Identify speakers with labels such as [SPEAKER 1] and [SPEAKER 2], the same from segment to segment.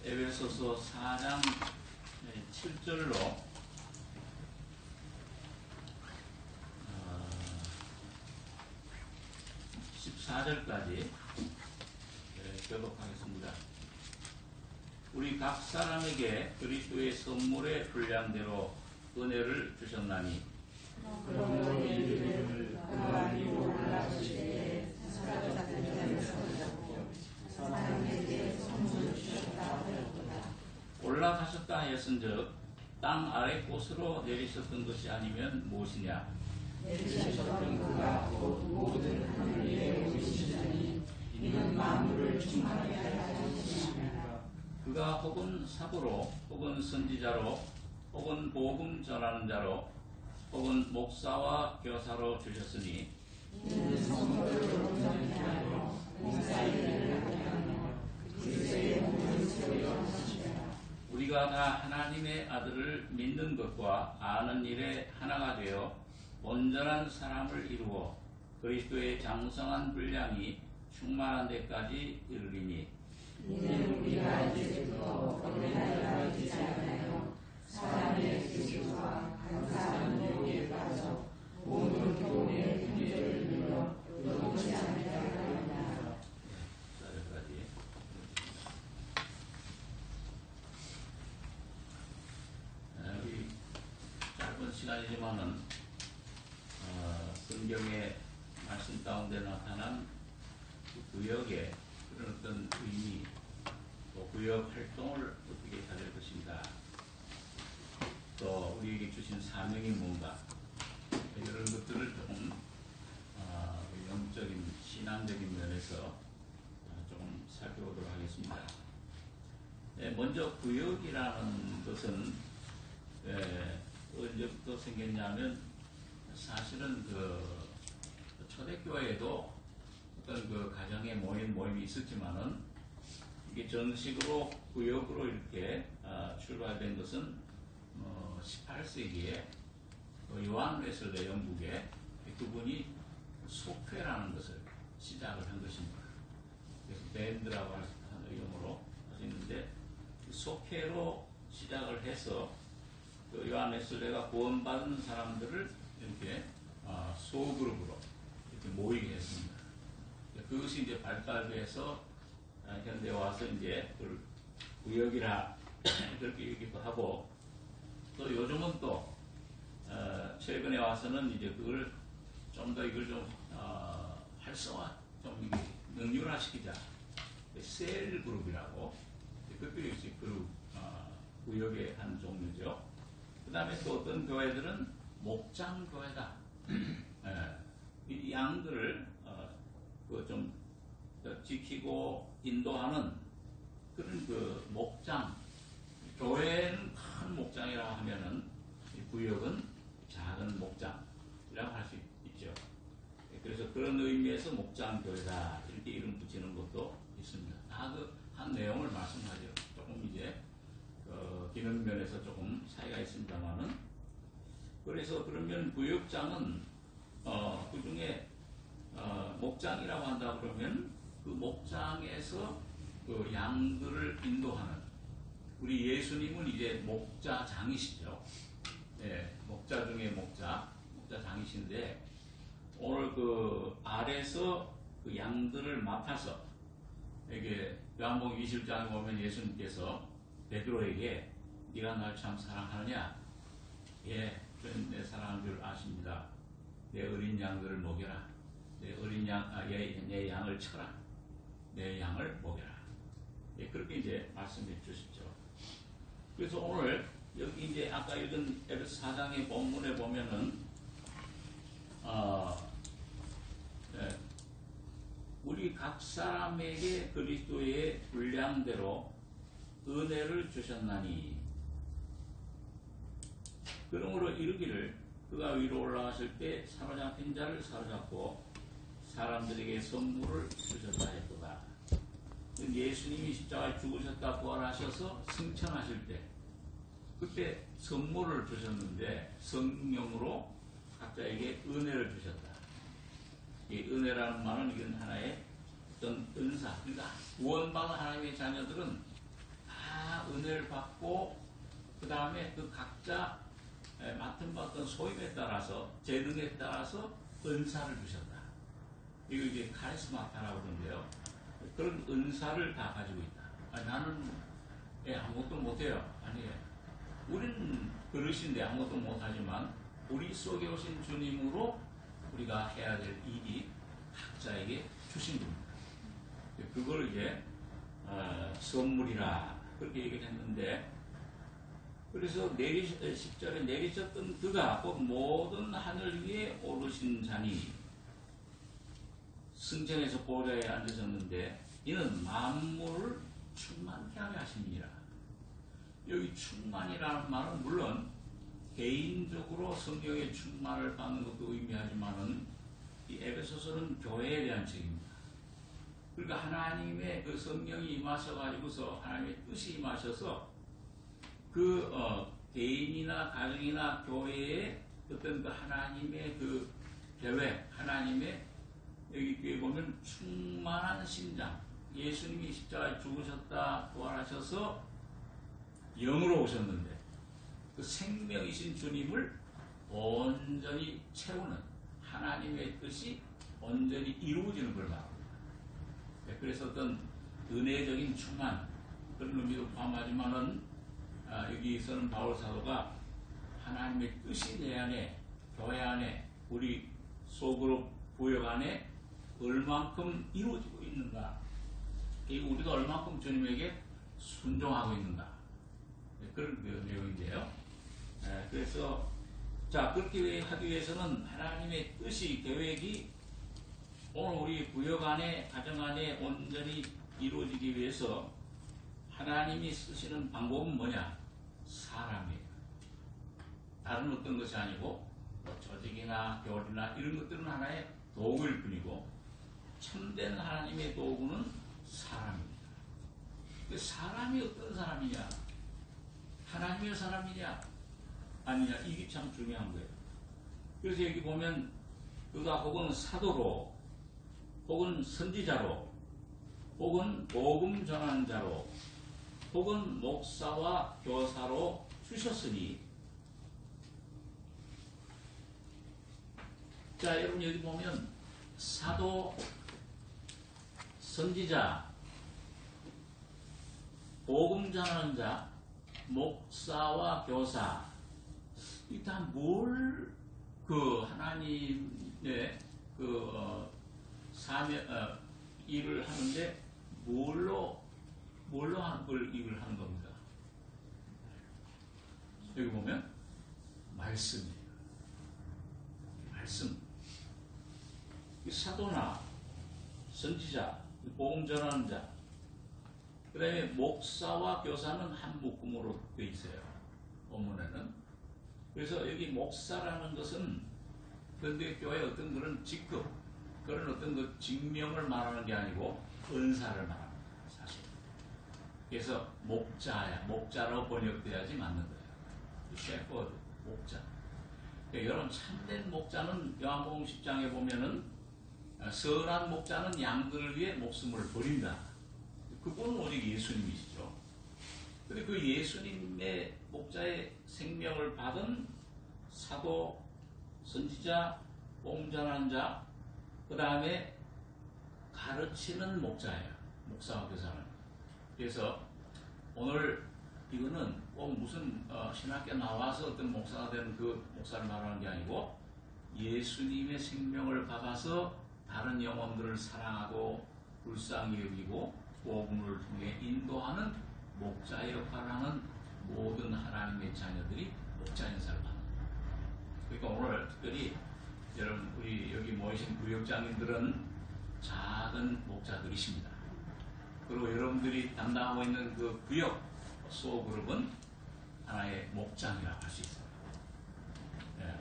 [SPEAKER 1] 에베소서 4장 7절로 14절까지 교독하겠습니다. 우리 각 사람에게 그리스도의 선물의 분량대로 은혜를 주셨나니
[SPEAKER 2] 그러므로 이를 하나님으로 올라가실 때에 사라졌던 자를 사라졌고 사람에게 선물을 주셨다 하였구나.
[SPEAKER 1] 올라가셨다 하였은즉 땅 아래 곳으로 내리셨던 것이 아니면 무엇이냐?
[SPEAKER 2] 내리셨던 그가 곧 모든 하늘 위에 오시시니 이는 만물을 충만하게 하시니라.
[SPEAKER 1] 그가 혹은 사도로 혹은 선지자로 혹은 복음 전하는 자로 혹은 목사와 교사로 주셨으니
[SPEAKER 2] 이는 성도를 온전하게 봉사의 일을 하게 하며 그리스도의 몸을 세우려 하시니라.
[SPEAKER 1] 우리가 다 하나님의 아들을 믿는 것과 아는 일에 하나가 되어 온전한 사람을 이루어 그리스도의 장성한 분량이 충만한 데까지 이르리니
[SPEAKER 2] 이는 우리가 이제부터 어린아이가 되지 않아요. 사람의 계시와 감사하는 욕에 빠져 모든 교훈의 문제를 이루어 의롭지 않게 하려니와.
[SPEAKER 1] 여기까지. 우리 짧은 시간이지만은 성경의 말씀 가운데 나타난 그 구역의 그런 어떤 의미, 또 구역 활동을 어떻게 해야 될 것인가, 또 우리에게 주신 사명이 뭔가, 이런 것들을 조금 영적인 신앙적인 면에서 조금 살펴보도록 하겠습니다. 먼저 구역이라는 것은 언제부터 생겼냐면 사실은 그 초대교회에도 어떤 그 가정의 모임이 있었지만은 이게 정식으로 구역으로 이렇게 출발된 것은 18세기에 요한 웨슬레 영국에 그분이 속회라는 것을 시작을 한 것입니다. 그래서 밴드라고 하는 이름으로 하시는데 속회로 시작을 해서 그 요한 웨슬레가 구원받은 사람들을 이렇게 소그룹으로 이렇게 모이게 했습니다. 그것이 이제 발달돼서 현대에 와서 이제 그걸 구역이라 그렇게 얘기도 하고, 또 요즘은 또 최근에 와서는 이제 그걸 좀 더 이걸 좀 활성화, 좀 이게 능률화시키자. 셀 그룹이라고, 그것도 역시 그룹 구역의 한 종류죠. 그 다음에 또 어떤 교회들은 목장 교회다. 이 양들을 좀 지키고 인도하는 그런 그 목장, 교회는 큰 목장이라고 하면은 구역은 작은 목장이라고 할 수 있죠. 그래서 그런 의미에서 목장 교회다 이렇게 이름 붙이는 것도 있습니다. 다 그 한 내용을 말씀하죠. 조금 이제 기능 면에서 조금 차이가 있습니다만은, 그래서 그러면 구역장은 그 중에 목장이라고 한다 그러면 그 목장에서 그 양들을 인도하는, 우리 예수님은 이제 목자장이시죠. 네, 목자 중에 목자장이신데 오늘 그 아래서 그 양들을 맡아서, 이게 요한복음 20장에 보면 예수님께서 베드로에게 네가 날 참 사랑하느냐? 예, 저는 내 사랑하는 줄 아십니다. 내 어린 양들을 먹여라. 내 어린 내 양을 쳐라. 내 양을 먹여라. 예, 그렇게 이제 말씀해 주시죠. 그래서 오늘 여기 이제 아까 읽은 에베소 4장의 본문에 보면은 우리 각 사람에게 그리스도의 분량대로 은혜를 주셨나니, 그러므로 이르기를 그가 위로 올라가실 때 사로잡힌 자를 사로잡고 사람들에게 선물을 주셨다 했도다. 예수님이 십자가에 죽으셨다 부활하셔서 승천하실 때 그때 선물을 주셨는데 성령으로 각자에게 은혜를 주셨다. 이 은혜라는 말은 이건 하나의 어떤 은사, 그러니까 구원받은 하나님의 자녀들은 다 다 은혜를 받고 그 다음에 그 각자 맡은 소임에 따라서 재능에 따라서 은사를 주셨다. 이거 이제 카리스마타라고 그러는데요. 그런 은사를 다 가지고 있다. 나는 아무것도 못해요. 아니에요. 우리는 그릇인데 아무것도 못하지만 우리 속에 오신 주님으로 우리가 해야 될 일이 각자에게 주신 겁니다. 그걸 이제 선물이라 그렇게 얘기를 했는데, 그래서 10절에 내리셨던 그가 곧 모든 하늘 위에 오르신 자니 승천에서 보좌에 앉으셨는데 이는 만물을 충만케 하게 하십니다. 여기 충만이라는 말은 물론 개인적으로 성령의 충만을 받는 것도 의미하지만은 이 에베소서는 교회에 대한 책입니다. 그러니까 하나님의 그 성령이 임하셔가지고서 하나님의 뜻이 임하셔서 그 개인이나 가정이나 교회에 어떤 그 하나님의 그 계획, 하나님의 여기 뒤에 보면 충만한 신장, 예수님이 십자가에 죽으셨다 부활하셔서 영으로 오셨는데 그 생명이신 주님을 온전히 채우는 하나님의 뜻이 온전히 이루어지는 걸 말합니다. 그래서 어떤 은혜적인 충만 그런 의미도 포함하지만은 여기서는 바울 사도가 하나님의 뜻이 내 안에, 교회 안에, 우리 속으로 구역 안에 얼만큼 이루어지고 있는가, 우리가 얼만큼 주님에게 순종하고 있는가, 그런 내용인데요. 그래서 자, 그렇게 하기 위해서는 하나님의 뜻이, 계획이 오늘 우리 구역 안에, 가정 안에 온전히 이루어지기 위해서 하나님이 쓰시는 방법은 뭐냐? 사람이에요. 다른 어떤 것이 아니고 뭐 조직이나 교리나 이런 것들은 하나의 도구일 뿐이고 참된 하나님의 도구는 사람입니다. 사람이 어떤 사람이냐? 하나님의 사람이냐? 아니냐? 이게 참 중요한 거예요. 그래서 여기 보면 그가 혹은 사도로, 혹은 선지자로, 혹은 복음 전하는 자로, 혹은 목사와 교사로 주셨으니, 자, 여러분 여기 보면 사도, 선지자, 복음 전하는 자, 목사와 교사, 이 다 뭘 그 하나님의 그 사명 일을 하는데 뭘로 하는 걸 일을 하는 겁니다. 여기 보면 말씀이에요. 말씀. 이 사도나 선지자, 복음 전하는 자, 그 다음에 목사와 교사는 한 묶음으로 되어 있어요. 본문에는. 그래서 여기 목사라는 것은 현대교회의 어떤 그런 직급, 그런 어떤 그 직명을 말하는 게 아니고 은사를 말합니다. 사실. 그래서 목자로 번역돼야지 맞는 거예요. 셰퍼드, 목자. 그러니까 여러분 참된 목자는 요한복음 10장에 보면은 선한 목자는 양들을 위해 목숨을 버린다. 그분은 오직 예수님이시죠. 근데 그 예수님의 목자의 생명을 받은 사도, 선지자, 복음 전하는 자, 그 다음에 가르치는 목자예요. 목사와 교사는. 그래서 오늘 이거는 꼭 무슨 신학교 나와서 어떤 목사가 되는 그 목사를 말하는 게 아니고 예수님의 생명을 받아서 다른 영혼들을 사랑하고 불쌍히 여기고 복음을 통해 인도하는 목자의 역할을 하는 모든 하나님의 자녀들이 목자 인사를 받는 거예요. 그러니까 오늘 특별히 여러분 우리 여기 모이신 구역장님들은 작은 목자들이십니다. 그리고 여러분들이 담당하고 있는 그 구역 소그룹은 하나의 목장이라고 할 수 있어요.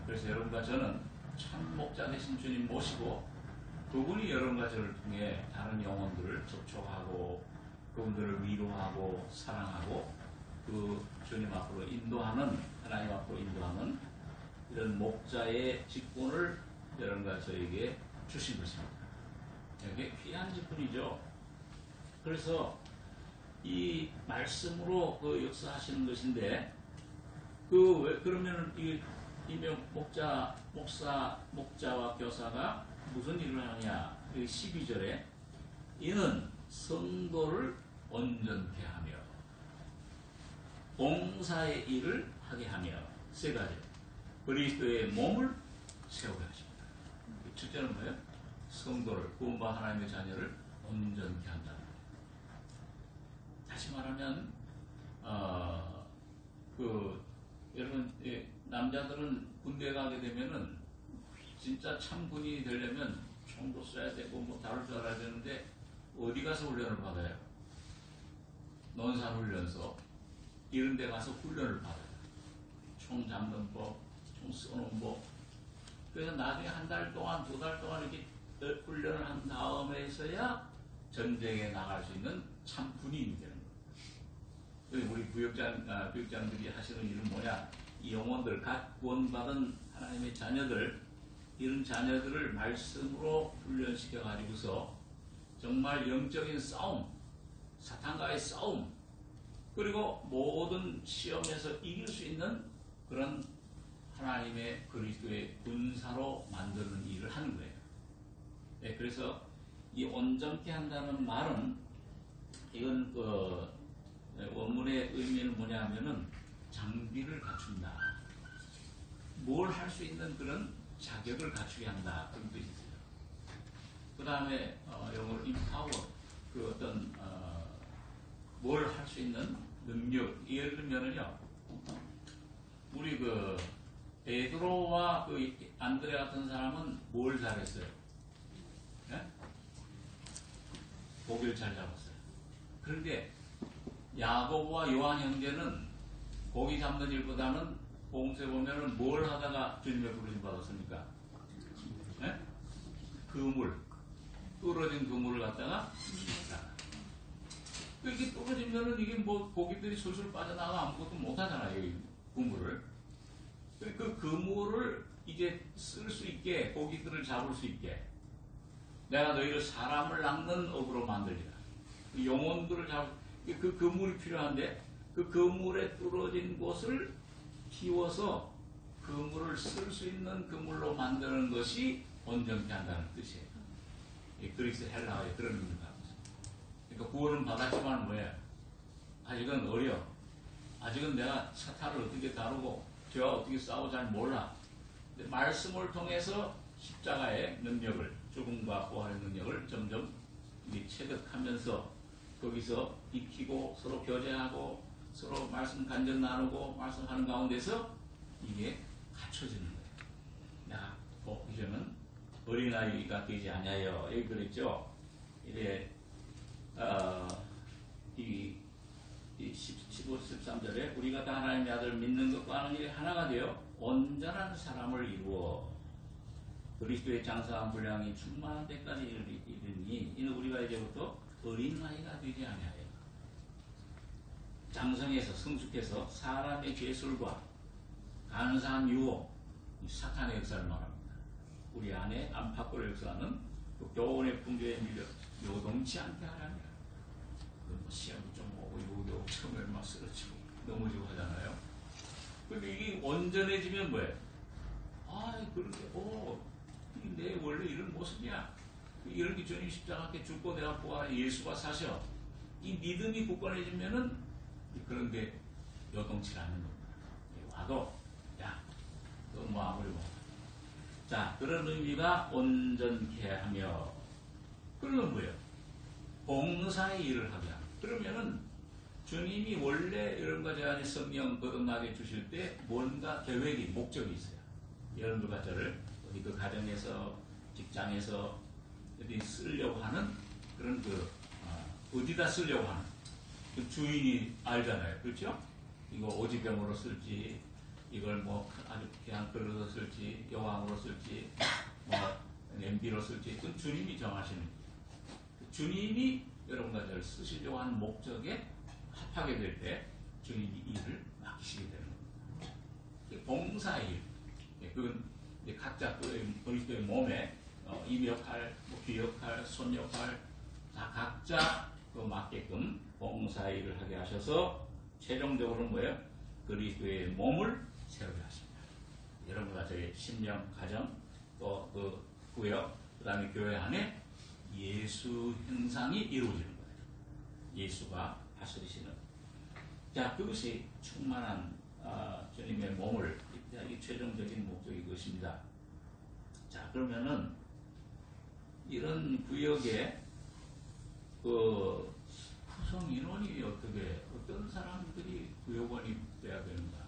[SPEAKER 1] 그래서 여러분과 저는 참 목자 되신 주님 모시고 그분이 여러분과 저를 통해 다른 영혼들을 접촉하고 그분들을 위로하고 사랑하고 그 주님 앞으로 인도하는, 하나님 앞으로 인도하는 이런 목자의 직분을 여러분과 저에게 주신 것입니다. 이게 귀한 직분이죠. 그래서 이 말씀으로 그 역사하시는 것인데 그러면은 목자와 교사가 무슨 일을 하느냐? 12절에 이는 성도를 온전케 하며 봉사의 일을 하게 하며 세 가지 그리스도의 몸을 세우게 하십니다. 첫째는 뭐예요? 성도를 구원받은 하나님의 자녀를 온전케 한다. 다시 말하면 여러분 남자들은 군대 가게 되면은 진짜 참 군인이 되려면 총도 쏴야 되고 뭐 다룰 줄 알아야 되는데 어디 가서 훈련을 받아요? 논산훈련소 이런 데 가서 훈련을 받아요. 총 잡는 법, 총 쏘는 법. 그래서 나중에 한 달 동안, 두 달 동안 이렇게 훈련을 한 다음에서야 전쟁에 나갈 수 있는 참 군인이 되는 거예요. 우리 구역장들이 하시는 일은 뭐냐? 이 영혼들, 각 구원받은 하나님의 자녀들, 이런 자녀들을 말씀으로 훈련시켜 가지고서 정말 영적인 싸움, 사탄과의 싸움, 그리고 모든 시험에서 이길 수 있는 그런 하나님의 그리스도의 군사로 만드는 일을 하는 거예요. 네, 그래서 이 온전케 한다는 말은 이건 원문의 의미는 뭐냐 하면은 장비를 갖춘다. 뭘 할 수 있는 그런 자격을 갖추게 한다. 그런 뜻이 있어요. 그 다음에 영어로 empower, 뭘 할 수 있는 능력. 예를 들면은요, 우리 베드로와 안드레 같은 사람은 뭘 잘했어요? 네? 고기를 잘 잡았어요. 그런데 야고보와 요한 형제는 고기 잡는 일보다는 복음서에 보면은 뭘 하다가 주님의 부르심 받았습니까? 네? 뚫어진 그물을 갖다가 이렇게 뚫어지면은 이게 뭐 고기들이 술술 빠져나가 아무것도 못하잖아요. 이 그물을. 그 그물을 이제 쓸 수 있게, 고기들을 잡을 수 있게 내가 너희를 사람을 낚는 업으로 만들리라. 영혼들을 그 그물이 필요한데 그 그물에 뚫어진 곳을 키워서 그물을 쓸 수 있는 그물로 만드는 것이 온전케 한다는 뜻이에요. 그리스 헬라어에 그런 의미를 갖고 있어요. 그러니까 구원은 받았지만 뭐예요? 아직은 어려. 아직은 내가 사탄을 어떻게 다루고 죄와 어떻게 싸우고 잘 몰라. 근데 말씀을 통해서 십자가의 능력을, 죽음과 부활의 능력을 점점 체득하면서 거기서 익히고 서로 교제하고 서로 말씀 간증 나누고 말씀하는 가운데서 이게 갖춰지는 거예요. 내가 이제는 어린아이가 되지 않아요. 여기 그랬죠. 이래 15, 13절에 우리가 다 하나님의 아들을 믿는 것과 하는 일이 하나가 되어 온전한 사람을 이루어 그리스도의 장사한 분량이 충만한 데까지 이르니 이는 우리가 이제부터 어린아이가 되지 아니하여 장성해서 성숙해서 사람의 죄술과 간사한 유혹, 사탄의 역사를 말합니다. 우리 안에 안팎으로 역사하는 그 교훈의 풍조에 밀려 요동치 않게 하라니라. 시험이 좀 오고 요거 처음에는 막 쓰러지고 넘어지고 하잖아요. 근데 이게 온전해지면 뭐예요? 그렇게 내 원래 이런 모습이야. 이렇게 주님 십자가에 죽고 내가 부활한 예수가 사셔. 이 믿음이 굳건해지면은 그런 게 요동치 않는 겁니다. 와도 너 뭐 아무리 뭐. 자, 그런 의미가 온전케 하며 그러면 뭐예요? 봉사의 일을 하게 합니다. 그러면은 주님이 원래 이런 거 제가 성령 거듭나게 주실 때 뭔가 계획이, 목적이 있어요. 여러분들과 저를 어디 그 가정에서, 직장에서 어디 쓰려고 하는 그런 어디다 쓰려고 하는 그 주인이 알잖아요. 그렇죠? 이거 오지병으로 쓸지, 이걸 뭐 아주 그냥 그릇으로 쓸지, 여왕으로 쓸지, 뭐 냄비로 쓸지, 그건 주님이 정하시는 거예요. 주님이 여러분과 저를 쓰시려고 하는 목적에 합하게 될 때 주님이 일을 맡기시게 되는 겁니다. 봉사의 일, 그건 이제 각자 그리스도의 몸에 입 역할, 귀 역할, 손 역할 다 각자 그 맞게끔 봉사일을 하게 하셔서 최종적으로 뭐예요? 그리스도의 몸을 세우게 하십니다. 여러분과 저의 심령, 가정, 또 그 구역, 그 다음에 교회 안에 예수 형상이 이루어지는 거예요. 예수가 다스리시는. 자, 그것이 충만한 주님의 몸을, 이 최종적인 목적이 그것입니다. 자, 그러면은 이런 구역에 그 구성 인원이 어떤 사람들이 구역원이 돼야 되는가?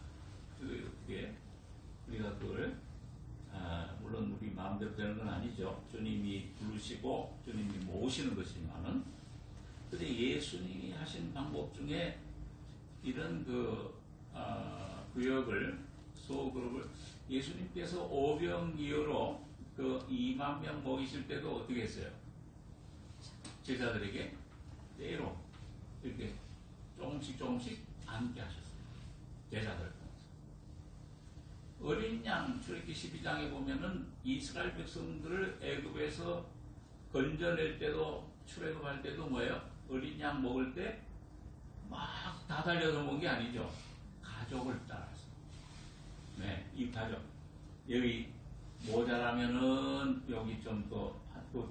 [SPEAKER 1] 그게 어떻게 우리가 그걸 물론 우리 마음대로 되는 건 아니죠. 주님이 부르시고 주님이 모으시는 것이지만은, 근데 예수님이 하신 방법 중에 이런 구역을, 소그룹을 예수님께서 오병이어로 그 2만 명 먹이실 때도 어떻게 했어요? 제자들에게 때로 이렇게 조금씩 앉게 하셨어요. 제자들. 어린 양 출애굽기 12장에 보면은 이스라엘 백성들을 애굽에서 건져낼 때도, 출애굽할 때도 뭐예요? 어린 양 먹을 때 막 다 달려서 먹은 게 아니죠. 가족을 따라서. 네, 이 가족. 여기 모자라면은 여기 좀 더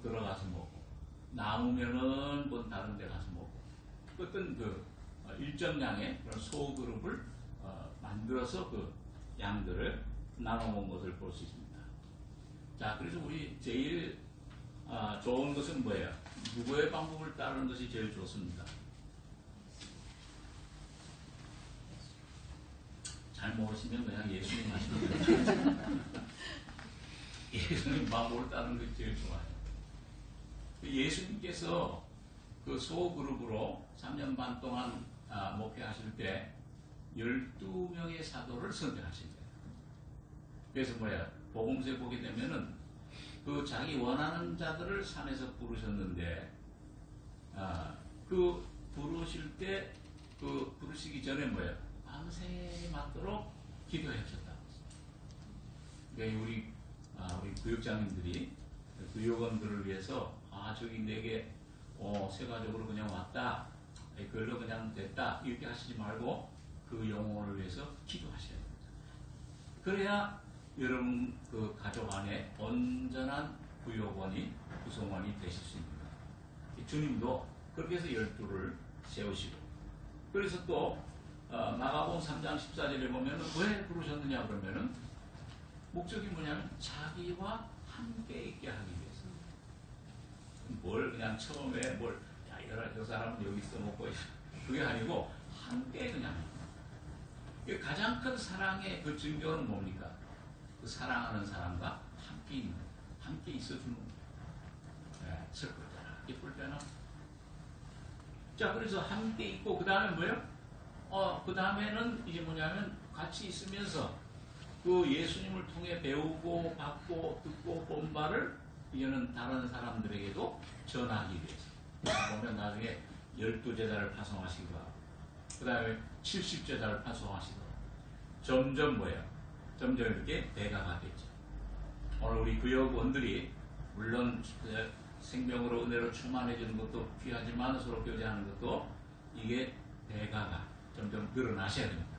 [SPEAKER 1] 들어가서 먹고, 남으면은 또 다른 데 가서 먹고, 어떤 일정량의 그런 소그룹을 만들어서 그 양들을 나눠 먹은 것을 볼 수 있습니다. 자, 그래서 우리 제일 좋은 것은 뭐예요? 누구의 방법을 따르는 것이 제일 좋습니다. 잘 모르시면 그냥 예수님 하시면 돼요. 예수님 방법을 따르는 것이 제일 좋아요. 예수님께서 그 소그룹으로 3년 반 동안 목회하실 때 12명의 사도를 선택하신 거예요. 그래서 뭐야? 복음서에 보게 되면은 그 자기 원하는 자들을 산에서 부르셨는데, 그 부르실 때, 그 부르시기 전에 뭐야? 밤새 맞도록 기도하셨다. 그러니까 우리 구역장님들이 구역원들을 위해서 저기 내게 새 가족으로 그냥 왔다, 그걸로 그냥 됐다, 이렇게 하시지 말고 그 영혼을 위해서 기도하셔야 됩니다. 그래야 여러분 그 가족 안에 온전한 구역원이, 구성원이 되실 수 있습니다. 주님도 그렇게 해서 12를 세우시고, 그래서 또 마가복음 3장 14절에 보면 왜 부르셨느냐 그러면은 목적이 뭐냐면 자기와 함께 있게 하기 위해서. 뭘 그냥 처음에 저 사람은 여기 있어 먹고 그게 아니고 함께 그냥. 가장 큰 사랑의 그 증거는 뭡니까? 그 사랑하는 사람과 함께 있어주는 거예요. 슬플 때나 기쁠 때나. 자, 그래서 함께 있고, 그 다음에 뭐예요? 그 다음에는 이제 뭐냐면 같이 있으면서 그 예수님을 통해 배우고 받고 듣고 본 바를 이제는 다른 사람들에게도 전하기 위해서. 보면 나중에 12제자를 파송하시기도 하고, 그 다음에 70제자를 파송하시기도 하고, 점점 뭐예요? 점점 이렇게 배가가 됐죠. 오늘 우리 구역원들이 물론 생명으로 은혜로 충만해지는 것도 귀하지만 서로 교제하는 것도 이게 배가가 점점 늘어나셔야 됩니다.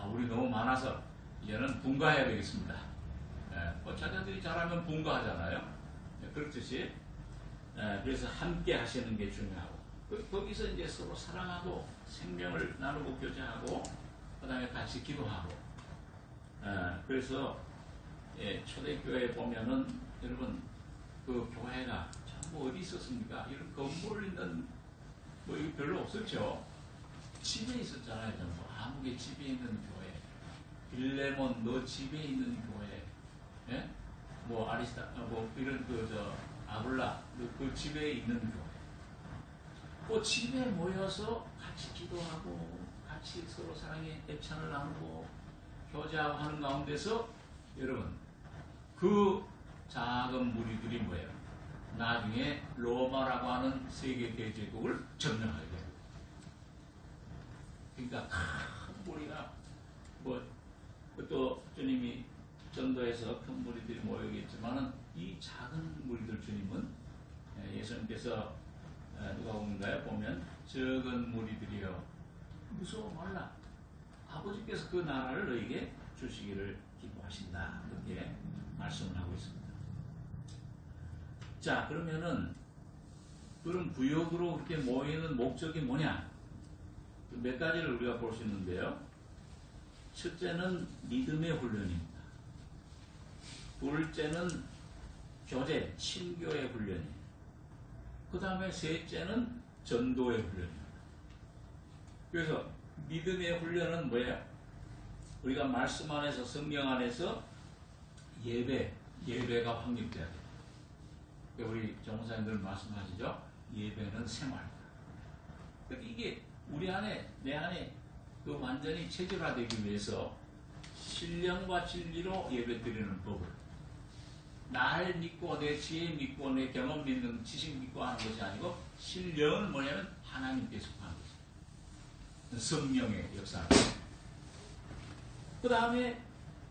[SPEAKER 1] 우리 너무 많아서 이제는 분가해야 되겠습니다. 자녀들이 잘하면 분가하잖아요. 그렇듯이 그래서 함께 하시는 게 중요하고, 거기서 이제 서로 사랑하고 생명을 나누고 교제하고, 그 다음에 같이 기도하고. 그래서 초대교회에 보면은 여러분 그 교회가 전부 어디 있었습니까? 이런 건물 있는 뭐 이거 별로 없었죠. 집에 있었잖아요. 전부 아무개 집에 있는 교회, 빌레몬 너 집에 있는 교회, 예? 뭐 아리스타 뭐 이런 아블라 그 집에 있는 교회. 그 집에 모여서 같이 기도하고 같이 서로 사랑의 애찬을 나누고 교제하고 하는 가운데서 여러분 그 작은 무리들이 뭐예요? 나중에 로마라고 하는 세계 대제국을 점령하게 됩니다. 그러니까 큰 무리가 또 주님이 전도해서 큰 무리들이 모이겠지만은 이 작은 무리들 주님은 예수님께서 누가 보는가요? 보면 적은 무리들이여 무서워 말라. 아버지께서 그 나라를 너에게 주시기를 기뻐하신다. 그렇게 말씀을 하고 있습니다. 자, 그러면은 그런 구역으로 그렇게 모이는 목적이 뭐냐? 몇 가지를 우리가 볼 수 있는데요. 첫째는 믿음의 훈련입니다. 둘째는 교제, 친교의 훈련이에요. 그 다음에 셋째는 전도의 훈련입니다. 그래서 믿음의 훈련은 뭐예요? 우리가 말씀 안에서, 성경 안에서 예배가 확립돼야 돼요. 우리 정사님들 말씀하시죠? 예배는 생활. 그러니까 이게 우리 안에, 내 안에 그 완전히 체질화되기 위해서 신령과 진리로 예배 드리는 법을, 날 믿고 내 지혜 믿고 내 경험 믿는 지식 믿고 하는 것이 아니고, 신령은 뭐냐면 하나님께 속하는 것입니다. 성령의 역사. 그 다음에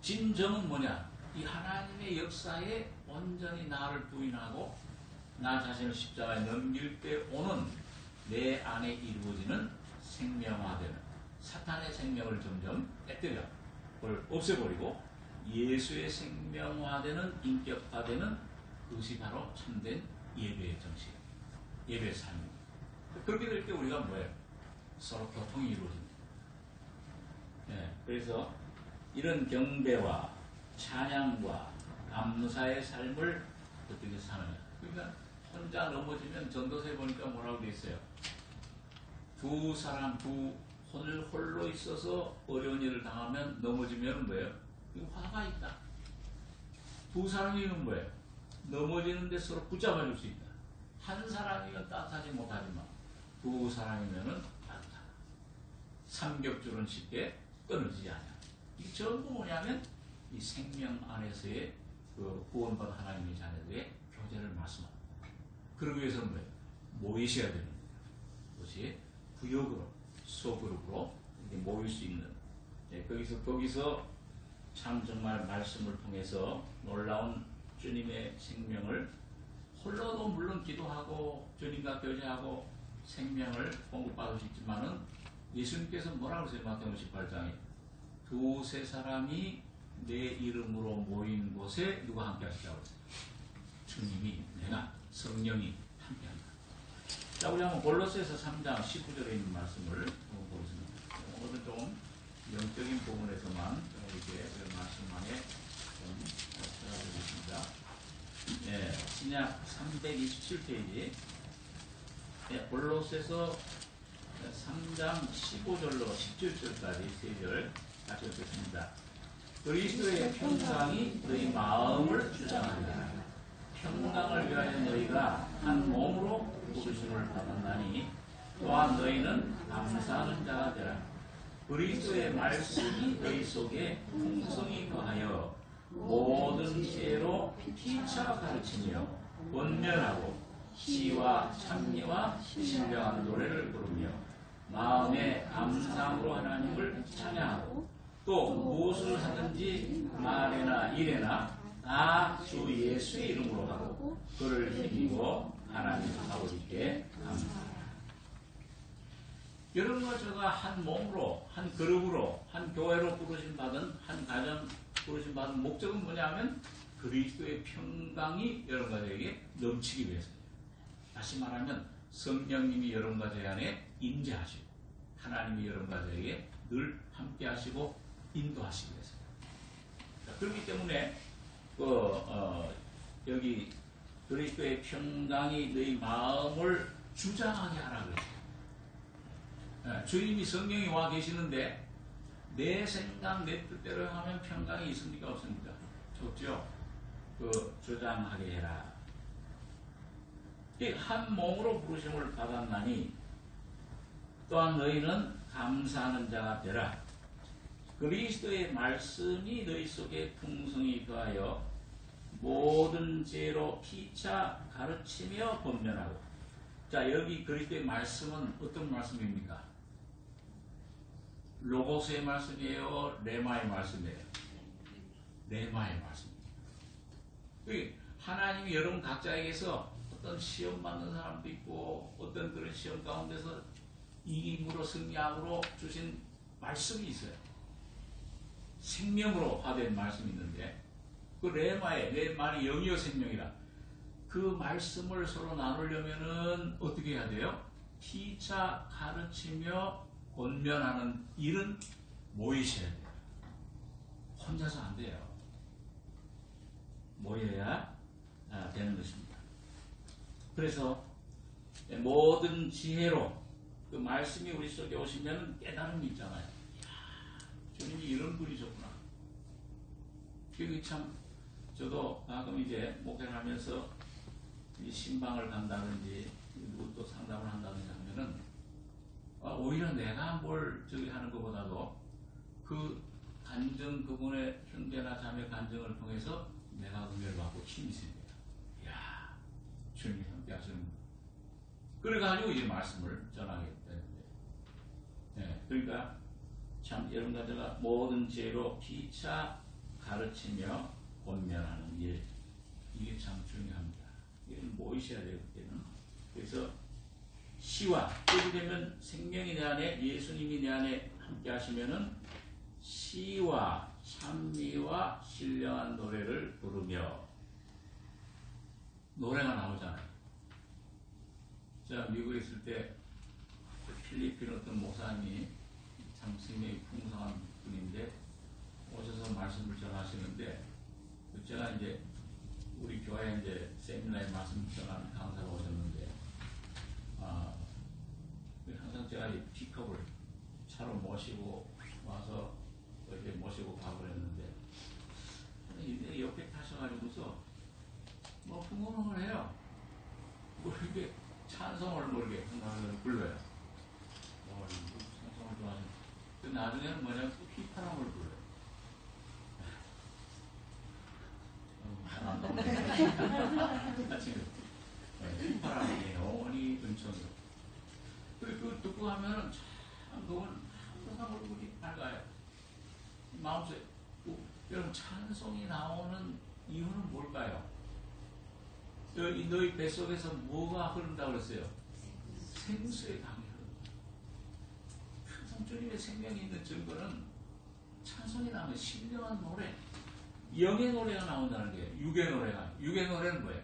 [SPEAKER 1] 진정은 뭐냐? 이 하나님의 역사에 온전히 나를 부인하고 나 자신을 십자가에 넘길 때 오는 내 안에 이루어지는 생명화되는, 사탄의 생명을 점점 깨뜨려 그걸 없애버리고 예수의 생명화되는, 인격화되는, 그것이 바로 참된 예배의 정신, 예배의 삶입니다. 그렇게 될 때 우리가 뭐예요? 서로 교통이 이루어집니다. 그래서 이런 경배와 찬양과 감사의 삶을 어떻게 사느냐. 그러니까 혼자 넘어지면 전도서에 보니까 뭐라고 돼 있어요? 두 사람, 홀로 있어서 어려운 일을 당하면 넘어지면 뭐예요? 화가 있다. 두 사람이면 뭐예요? 넘어지는데 서로 붙잡아줄 수 있다. 한 사람이면 따뜻하지 못하지만 두 사람이면 따뜻하다. 삼겹줄은 쉽게 끊어지지 않아요. 이게 전부 뭐냐면 이 생명 안에서의 그 구원받은 하나님의 자녀들의 교제를 말씀합니다. 그러기 위해서는 뭐예요? 모이셔야 되는 거예요. 그것이 구역으로, 소그룹으로 이렇게 모일 수 있는, 거기서 참 정말 말씀을 통해서 놀라운 주님의 생명을, 홀로도 물론 기도하고 주님과 교제하고 생명을 공급받을 수 있지만은 예수님께서 뭐라고 하세요? 마태복음 18장에 두세 사람이 내 이름으로 모인 곳에 누가 함께 하시라고 했어요? 주님이, 내가, 성령이 함께 한다. 자, 우리 한번 골로새서 3장 19절에 있는 말씀을 보겠습니다. 오늘은 좀 영적인 부분에서만 이렇게 말씀 안에 좀 들어가보겠습니다. 신약 327페이지. 골로새서 3장 15절로 17절까지 3절 같이 읽겠습니다. 그리스도의 평강이 너희 마음을 주장하리라. 평강을 위하여 너희가 한 몸으로 부르심을 받았나니 또한 너희는 감사하는 자가 되라. 그리스도의 말씀이 너희 속에 풍성히 거하여 모든 지혜로 피차 가르치며 권면하고 시와 찬미와 신령한 노래를 부르며 마음의 감상으로 하나님을 찬양하고 또 무엇을 하든지 말이나 일에나 다 주 예수의 이름으로 하고 그를 힘입어 하나님 아버지께 감사하라. 여러분과 제가 한 몸으로, 한 그룹으로, 한 교회로 부르심 받은, 한 가정 부르심 받은 목적은 뭐냐면 그리스도의 평강이 여러분과 저에게 넘치기 위해서예요. 다시 말하면 성령님이 여러분과 제 안에 임재하시고 하나님이 여러분과 저에게 늘 함께 하시고 인도하시기 위해서. 그렇기 때문에 여기 그리스도의 평강이 너희 마음을 주장하게 하라 그랬어요. 주님이 성령이 와 계시는데 내 생각 내 뜻대로 하면 평강이 있습니까 없습니까? 좋죠. 주장하게 해라. 한 몸으로 부르심을 받았나니 또한 너희는 감사하는 자가 되라. 그리스도의 말씀이 너희 속에 풍성히 거하여 모든 지혜로 피차 가르치며 권면하고. 자, 여기 그리스도의 말씀은 어떤 말씀입니까? 로고스의 말씀이에요? 레마의 말씀이에요? 레마의 말씀입니다. 하나님이 여러분 각자에게서 어떤 시험 받는 사람도 있고 어떤 그런 시험 가운데서 이김으로 승리함으로 주신 말씀이 있어요. 생명으로 화된 말씀이 있는데 그 레마의 영이요 생명이라 그 말씀을 서로 나누려면은 어떻게 해야 돼요? 피차 가르치며 권면하는 일은 모이셔야 돼요. 혼자서 안 돼요. 모여야 되는 것입니다. 그래서 모든 지혜로 그 말씀이 우리 속에 오시면 깨달음이 있잖아요. 주님이 이런 분이셨구나. 그게 참 저도 가끔 이제 목회를 하면서 이 신방을 간다든지 누구 또 상담을 한다든지 하면은 오히려 내가 뭘 저기 하는 것보다도 그 간증 그분의 형제나 자매 간증을 통해서 내가 은혜를 받고 힘이 생겨요. 이야, 주님이 함께 하시는. 그래가지고 이 말씀을 전하게 되는데, 네, 그러니까 참 여러분과 제가 모든 지혜로 피차 가르치며 권면하는 일, 이게 참 중요합니다. 이건 모이셔야 돼요, 그때는. 그래서 시와 그렇게 되면 생명이 내 안에 예수님이 내 안에 함께 하시면은 시와 찬미와 신령한 노래를 부르며 노래가 나오잖아요. 제가 미국에 있을 때 필리핀 어떤 목사님이 참 생명이 풍성한 분인데 오셔서 말씀을 전하시는데 제가 이제 우리 교회 이제 세미나에 말씀 전하는 강사가 오셨는데 항상 제가 이 픽업을 차로 모시고 와서 이렇게 모시고 가고 했는데 옆에 타셔가지고서 뭐 흥얼흥얼 해요. 뭐 이렇게 찬송을 모르게 불러요. 찬송을 좋아하시는. 그 나중에는 뭐냐면 휘파람을 불러요. 휘파람이 영원히 은총이요. 그 듣고 하면은 참 그건 항상 얼굴이 밝아요. 마음속에 여러분 찬송이 나오는 이유는 뭘까요? 너희 뱃속에서 뭐가 흐른다고 그랬어요? 생수의 강이 흐른다. 항상 주님의 생명이 있는 증거는 찬송이 나오면 신령한 노래, 영의 노래가 나온다는 게 육의 노래가. 육의 노래는 뭐예요?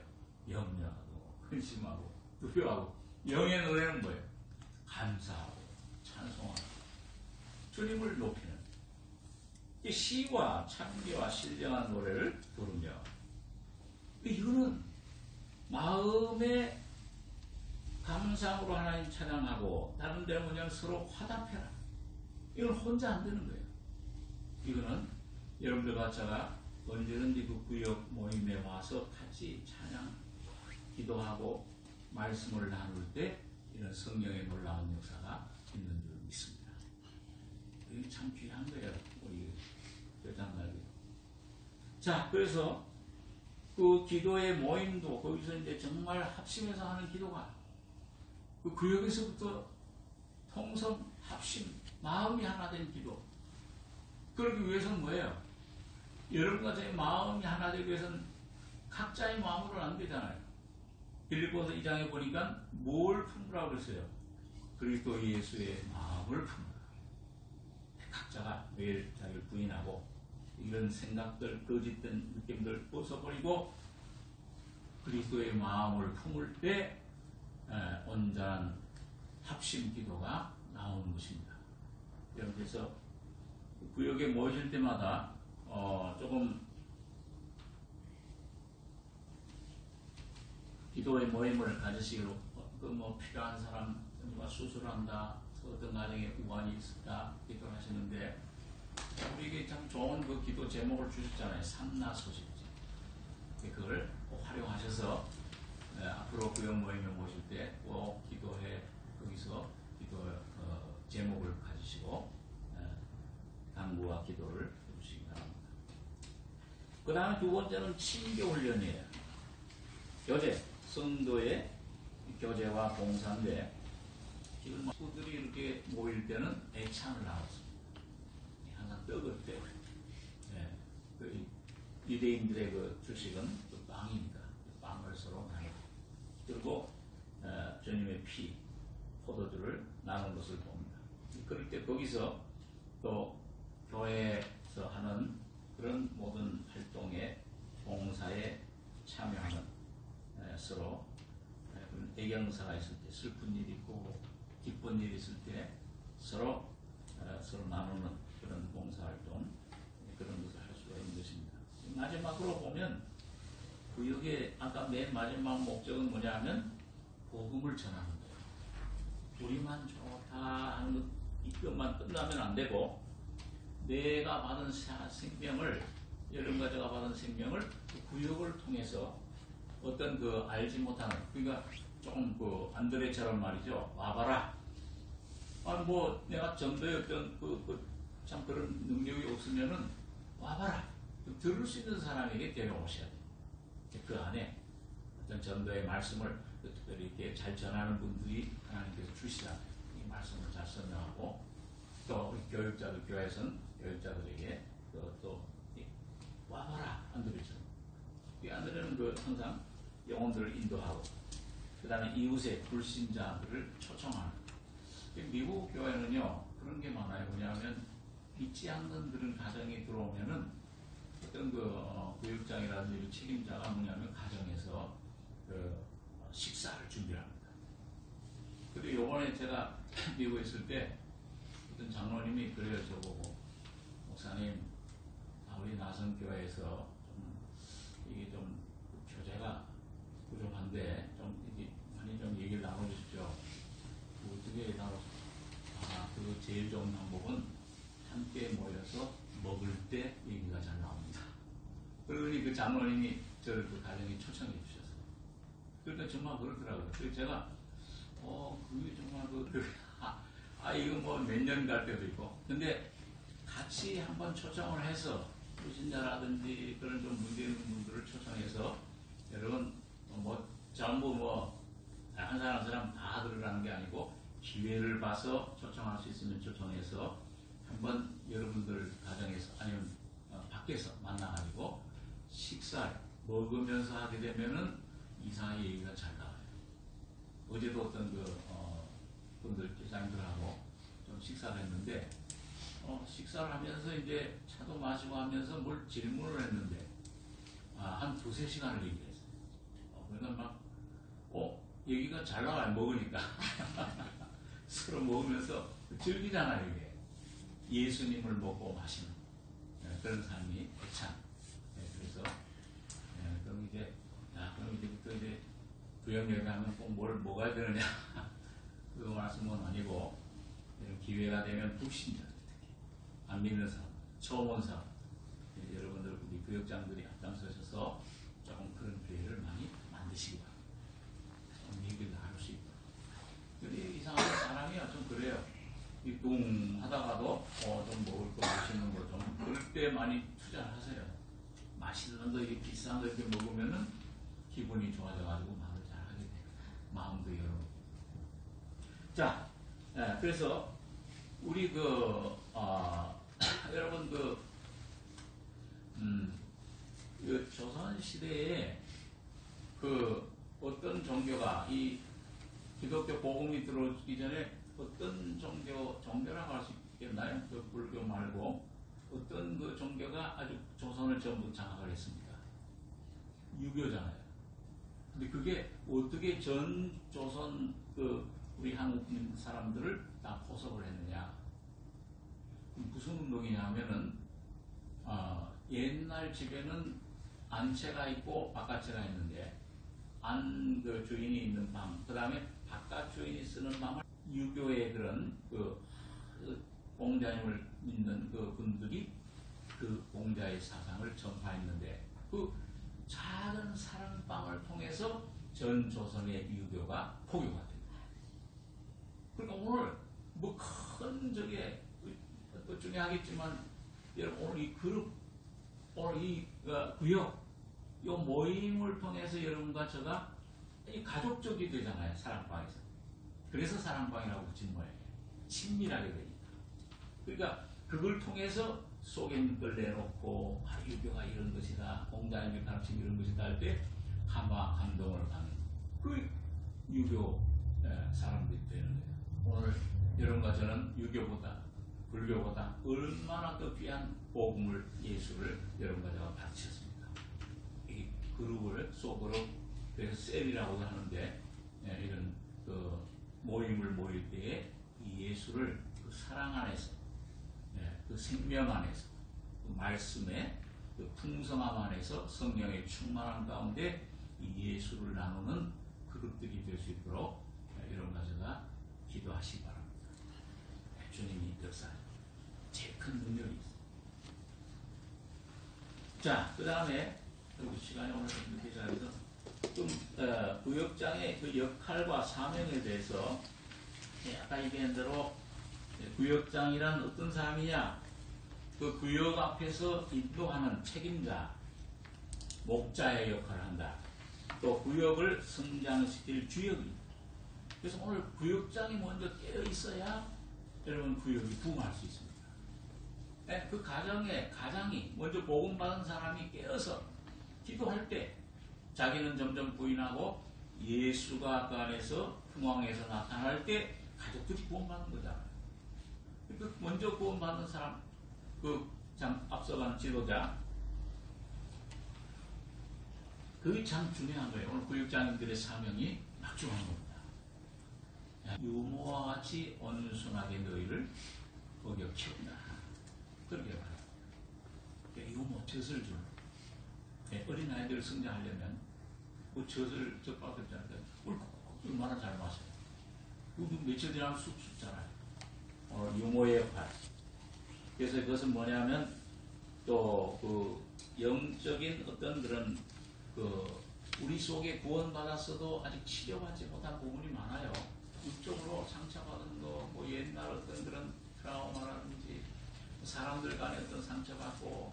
[SPEAKER 1] 염려하고 근심하고 두려워하고. 영의 노래는 뭐예요? 감사하고 찬송하고 주님을 높이는 이 시와 찬미와 신령한 노래를 부르며. 이거는 마음의 감상으로 하나님 찬양하고 다른 데는 그냥 서로 화답해라. 이건 혼자 안 되는 거예요. 이거는 여러분들과 제가 언제든지 그 구역 모임에 와서 같이 찬양, 기도하고 말씀을 나눌 때 이런 성령의 놀라운 역사가 있는 줄 믿습니다. 이게 참 귀한 거예요. 우리 교장날이. 자, 그래서 그 기도의 모임도 거기서 이제 정말 합심해서 하는 기도가 그 구역에서부터 통성, 합심, 마음이 하나 된 기도. 그러기 위해서는 뭐예요? 여러분과 저의 마음이 하나 되기 위해서는 각자의 마음으로는 안 되잖아요. 빌립보서 2장에 보니까 뭘 품으라고 그랬어요? 그리스도 예수의 마음을 품으라. 각자가 매일 자기를 부인하고 이런 생각들, 거짓된 느낌들 벗어버리고 그리스도의 마음을 품을 때 온전한 합심 기도가 나오는 것입니다. 그래서 구역에 모이실 때마다 조금 기도의 모임을 가지시기로 뭐 필요한 사람 누가 수술한다, 어떤 가정에 우환이 있다 기도를 하시는데 우리에게 참 좋은 그 기도 제목을 주셨잖아요. 삼나소식지. 그걸 활용하셔서 앞으로 구역 모임에 모실 때 꼭 기도해 거기서 기도 제목을 가지시고 당부와 기도를 해주시기 바랍니다. 그 다음에 두 번째는 친교 훈련이에요. 교제, 성도의 교제와 봉사인데 지금 식구들이 이렇게 모일 때는 애창을 나눴습니다. 항상 떡을 때 그 유대인들의 그 주식은 그 빵입니다. 그 빵을 서로 나누고 그리고 주님의 피, 포도주를 나누고 나눈 것을 봅니다. 그럴 때 거기서 또 교회에서 하는 그런 모든 활동에 봉사에 참여하는 서로 그런 애경사가 있을 때 슬픈 일이 있고 기쁜 일이 있을 때 서로 나누는 그런 봉사활동 그런 것을 할 수가 있는 것입니다. 마지막으로 보면 구역의 아까 맨 마지막 목적은 뭐냐 하면 복음을 전하는 거예요. 우리만 좋다 하는 것 이것만 끝나면 안 되고 내가 받은 생명을 여러분과 제가 받은 생명을 그 구역을 통해서 어떤 그 알지 못하는 그러니까 조금 그 안드레처럼 말이죠. 와봐라. 뭐 내가 전도에 어떤 참 그런 능력이 없으면은 와봐라. 들을 수 있는 사람에게 데려오셔야 돼요. 그 안에 어떤 전도의 말씀을 특별히 이렇게 잘 전하는 분들이 하나님께서 주시잖아요. 이 말씀을 잘 설명하고 또 우리 교육자들 교회에서는 교육자들에게 또 와봐라 안드레처럼. 이 안드레는 항상 영혼들을 인도하고 그 다음에 이웃의 불신자들을 초청하는. 미국 교회는요 그런 게 많아요. 뭐냐면 믿지 않는 그런 가정이 들어오면은 어떤 교육장이라든지 책임자가 뭐냐면 가정에서 식사를 준비합니다. 그리고 요번에 제가 미국에 있을 때 어떤 장로님이 그래요 저보고 목사님 우리 나성교회에서 이게 좀 교재가 부족한데 좀 많이 좀 얘기를 나눠주십시오. 어떻게 그 제일 좋은 방법은 함께 모여서 먹을 때 얘기가 잘 나옵니다. 그러니 그 장로님이 저를 그 가정에 초청해 주셨어요. 그러니까 정말 그렇더라고요. 그래서 제가 그게 정말 이거 뭐 몇 년 갈 때도 있고 근데 같이 한번 초청을 해서 불신자라든지 그런 좀 문제 있는 분들을 초청해서 여러분 전부 한 사람 다 들으라는 게 아니고 기회를 봐서 초청할 수 있으면 초청해서 한번 여러분들 가정에서 아니면 밖에서 만나가지고 식사를 먹으면서 하게 되면은 이상하게 얘기가 잘 나와요. 어제도 어떤 분들 기자님들하고 좀 식사를 했는데 식사를 하면서 이제 차도 마시고 하면서 뭘 질문을 했는데 한 2~3시간을 얘기를 했어요. 그러니까 얘기가 잘 나와요. 먹으니까 서로 먹으면서 즐기잖아요. 이게 예수님을 먹고 마시는 그런 삶이 참 그래서 그럼 이제부터 이제 구역여행 가면 꼭 뭘 먹어야 되느냐 그 말씀은 아니고 기회가 되면 불신자 특히 안 믿는 사람 처음 온 사람 여러분들 우리 구역장들이 앞장서셔서 조금 그런 기회를 많이 만드시기 바랍니다. 얘기를 나눌 수 있도록. 근데 이상하게 사람이야 좀 그래요. 뚱 하다가도 좀 먹을 거 맛있는 거 좀 그럴 때 많이 투자를 하세요. 맛있는 거 이렇게 비싼 거 이렇게 먹으면은 기분이 좋아져가지고 말을 잘 하게 돼요. 마음도 열어. 자, 그래서 우리 여러분 조선 시대에 어떤 종교가 이 기독교 복음이 들어오기 전에 어떤 종교라고 할 수 있겠나요? 불교 말고 어떤 종교가 아주 조선을 전부 장악을 했습니다. 유교잖아요. 근데 그게 어떻게 전 조선 우리 한국 사람들을 다 포섭을 했느냐? 무슨 운동이냐 하면은 옛날 집에는 안채가 있고 바깥채가 있는데 안 주인이 있는 방, 그 다음에 바깥 주인이 쓰는 방을 유교의 그런 공자님을 믿는 분들이 그 공자의 사상을 전파했는데 그 작은 사랑방을 통해서 전 조선의 유교가 포교가 됩니다. 그러니까 오늘 큰 것 중에 하겠지만 여러분 오늘 이 그룹 오늘 이 구역 이 모임을 통해서 여러분과 저가 이 가족적이 되잖아요. 사랑방에서. 그래서 사랑방이라고 붙인 거예요. 친밀하게 되니까. 그러니까 그걸 통해서 속에 있는 걸 내놓고 유교가 이런 것이다. 공자님이 가르친 이런 것이다 할 때 감동을 받는 그 유교 사람들이 되는 거예요. 오늘 여러분과 저는 유교보다 불교보다 얼마나 더 귀한 복음을 예수를 여러분과 제가 바치셨습니다. 이 그룹을 속으로 그래서 셀이라고도 하는데 이런 그 모임을 모일 때에 이 예수를 그 사랑 안에서 그 생명 안에서 그 말씀의 그 풍성함 안에서 성령의 충만함 가운데 이 예수를 나누는 그룹들이 될 수 있도록 여러분과 제가 기도하시기 바랍니다. 주님이 역사하는 제일 큰 능력이 있습니다. 자, 그 다음에 시간이 오늘 좀 늦게 자라서 좀 구역장의 그 역할과 사명에 대해서 아까 얘기한 대로 구역장이란 어떤 사람이냐, 그 구역 앞에서 인도하는 책임자, 목자의 역할을 한다. 또 구역을 성장시킬 주역입니다. 그래서 오늘 구역장이 먼저 깨어 있어야 여러분 구역이 부흥할 수 있습니다. 그 가장이 먼저 복음받은 사람이 깨어서 기도할 때 자기는 점점 부인하고 예수가 그 안에서 풍왕에서 나타날 때 가족들이 구원받는 거잖아요. 그 먼저 구원받는 사람, 앞서간 지도자, 그게 참 중요한 거예요. 오늘 구역장님들의 사명이 막중한 겁니다. 유모와 같이 온순하게 너희를 먹여 키운다. 그렇게 말해요. 유모, 젖을 주는. 어린 아이들을 성장하려면 그 젖을 적박했잖아요. 얼마나 잘 마셔요. 며칠 지나면 쑥쑥 자라요. 유모의 역할. 그래서 그것은 뭐냐면 또 그 영적인 어떤 그런 우리 속에 구원받았어도 아직 치료받지 못한 부분이 많아요. 육적으로 상처받은 거, 뭐 옛날 어떤 그런 트라우마라든지 사람들 간에 어떤 상처받고,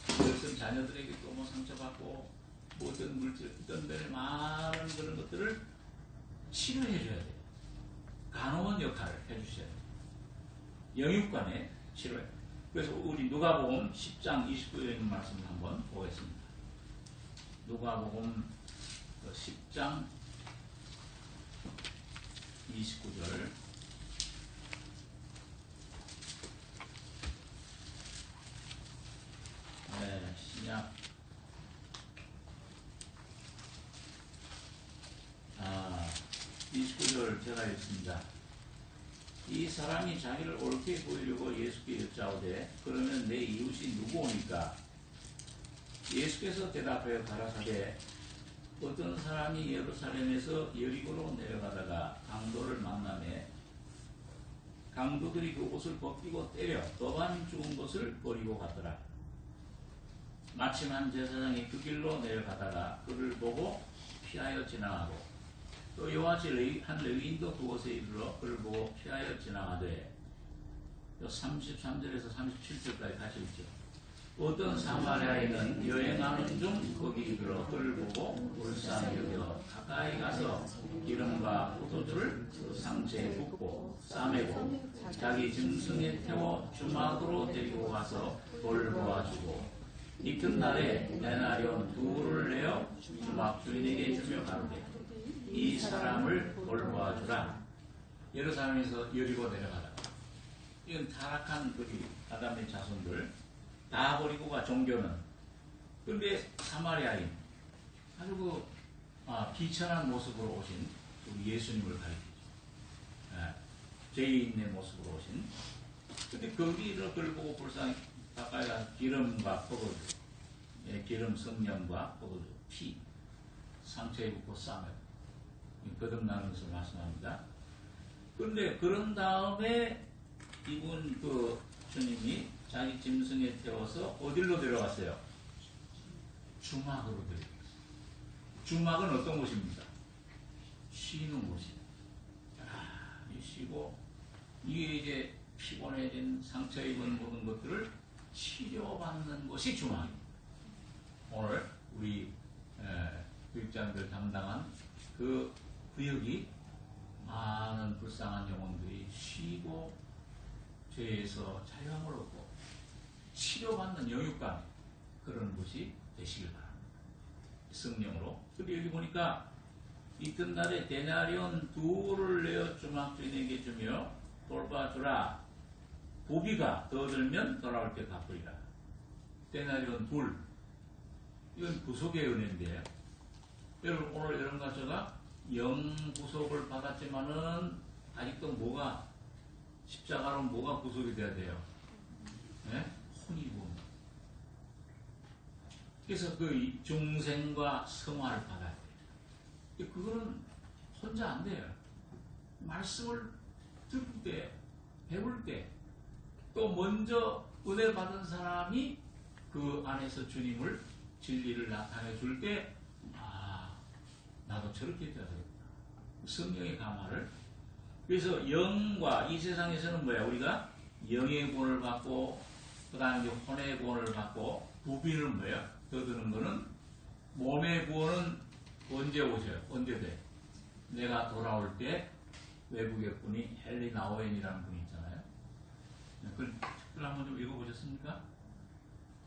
[SPEAKER 1] 어떤 자녀들에게 또 뭐 상처받고, 뭐 어떤 물질, 어떤 면에 많은 그런 것들을 치료해줘야 돼요. 간호원 역할을 해주셔야 돼요. 영육간에 치료해. 그래서 우리 누가복음 10장 29절에 있는 말씀을 한번 보겠습니다. 누가복음 10장 29절. 신약 29절 제가 읽습니다. 이 사람이 자기를 옳게 보이려고 예수께 여짜오되 그러면 내 이웃이 누구오니까? 예수께서 대답하여 가라사대 어떤 사람이 예루살렘에서 여리고로 내려가다가 강도를 만나매 강도들이 그 옷을 벗기고 때려 또한 죽은 것을 버리고 갔더라. 마침 한 제사장이 그 길로 내려가다가 그를 보고 피하여 지나가고 또 이와 같이 한 레위인도 그곳에 이르러 그를 보고 피하여 지나가되 33절에서 37절까지 같이 읽죠. 어떤 사마리아인은 여행하는 중 거기 이르러 그를 보고 불쌍히 여겨 가까이 가서 기름과 포도주를 상체에 붓고 싸매고 자기 짐승에 태워 주막으로 데리고 가서 돌보아주고 이튿날에 데나리온 둘을 내어 주막 주인에게 주며 가로되 이 사람을 돌보아주라. 예루살렘에서 여리고 내려가다가 이건 타락한 우리 아담의 자손들 다 버리고 가 종교는. 그런데 사마리아인 아주 비천한 모습으로 오신 우리 예수님을 가리키죠. 죄인의 모습으로 오신. 근데 거기를 그걸 보고 불쌍히 가까이 가서 기름과 포도주, 기름 성령과 포도주, 피, 상처에 붓고 싸매고 거듭나는 것을 말씀합니다. 그런데 그런 다음에 이분 주님이 자기 짐승에 태워서 어디로 데려갔어요? 주막으로 데려갔어요. 주막은 어떤 곳입니까? 쉬는 곳이에요. 쉬고 이게 이제 피곤해진 상처 입은 모든 것들을 치료받는 것이 주막입니다. 오늘 우리 교육자님들 담당한 그 구역이 많은 불쌍한 영혼들이 쉬고 죄에서 자유함을 얻고 치료받는 영육간 그런 것이 되시길 바랍니다. 성령으로. 그리고 여기 보니까 이튿날에 데나리온 둘을 내어 주막 주인에게 주며 돌봐주라. 부비가 더 들면 돌아올 때 갚으리라. 데나리온 둘. 이건 구속의 은혜인데, 여러분 오늘 이런 가져가 영 구속을 받았지만은 아직도 뭐가 십자가로 뭐가 구속이 돼야 돼요? 네? 혼이고. 그래서 그 중생과 성화를 받아야 돼요. 그거는 혼자 안 돼요. 말씀을 들을 때, 배울 때, 또 먼저 은혜 받은 사람이 그 안에서 주님을 진리를 나타내 줄 때, 아, 나도 저렇게 돼야 되겠다. 성령의 감화를. 그래서 영과 이 세상에서는 뭐야? 우리가 영의 구원을 받고, 그 다음에 혼의 구원을 받고, 부비는 뭐야? 더 드는 거는 몸의 구원은 언제 오셔요? 언제 돼? 내가 돌아올 때 외국의 분이 헨리 나우엔이라는 분이 있잖아요. 그걸 한번 좀 읽어보셨습니까?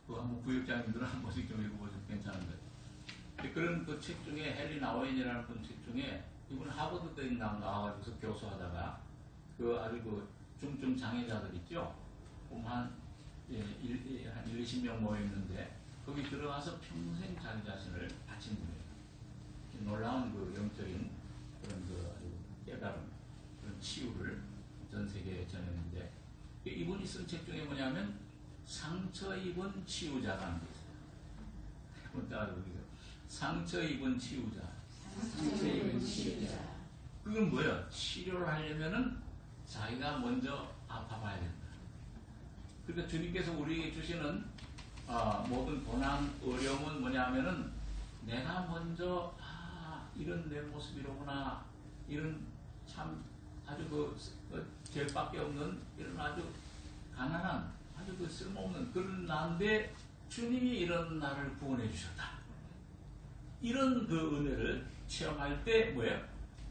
[SPEAKER 1] 그 한번 구역장님들은 한 번씩 좀 읽어보셔도 괜찮은데. 그런 그 책 중에 헨리 나우엔이라는 분 책 중에 이분은 하버드대 나와가지고 교수하다가 그 아주 그 중증 장애자들 있죠? 한 20명 모여있는데 거기 들어가서 평생 자기 자신을 바친 거예요. 놀라운 그 영적인 그런 그 아주 깨달음, 그런 치유를 전 세계에 전했는데, 이분이 쓴 책 중에 뭐냐면 상처 입은 치유자라는 게 있어요. 상처 입은 치유자.
[SPEAKER 2] 상처 입은 치유자.
[SPEAKER 1] 그건 뭐예요? 치료를 하려면은 자기가 먼저 아파봐야 된다. 그러니까 주님께서 우리에게 주시는 모든 고난, 어려움은 뭐냐면은 내가 먼저 이런 내 모습이로구나, 이런 참 아주 죄밖에 없는 이런 아주 가난한 아주 쓸모없는 그런 나인데 주님이 이런 나를 구원해 주셨다. 이런 그 은혜를 체험할 때 뭐예요?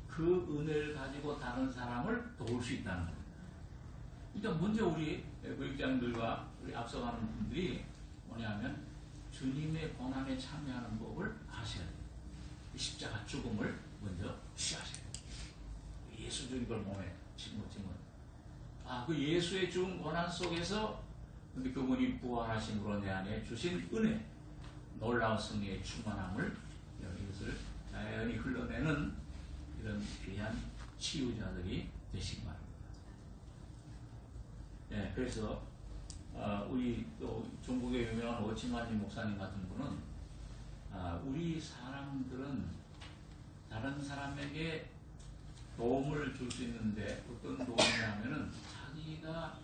[SPEAKER 1] 그 은혜를 가지고 다른 사람을 도울 수 있다는 겁니다. 그러니까 먼저 우리 교육장들과 우리 앞서가는 분들이 뭐냐면 주님의 고난에 참여하는 법을 아셔야 돼요. 십자가 죽음을 먼저 취하셔야 돼요. 예수 죽은 걸 몸에 짊어지면 그 예수의 죽은 고난 속에서 근데 그분이 부활하심으로 내 안에 주신 은혜, 놀라운 성령의 충만함을 이것을 자연히 흘러내는 이런 귀한 치유자들이 되시기 바랍니다. 네, 그래서 우리 또 중국의 유명한 오치만님 목사님 같은 분은 우리 사람들은 다른 사람에게 도움을 줄 수 있는데 어떤 도움이냐면은 자기가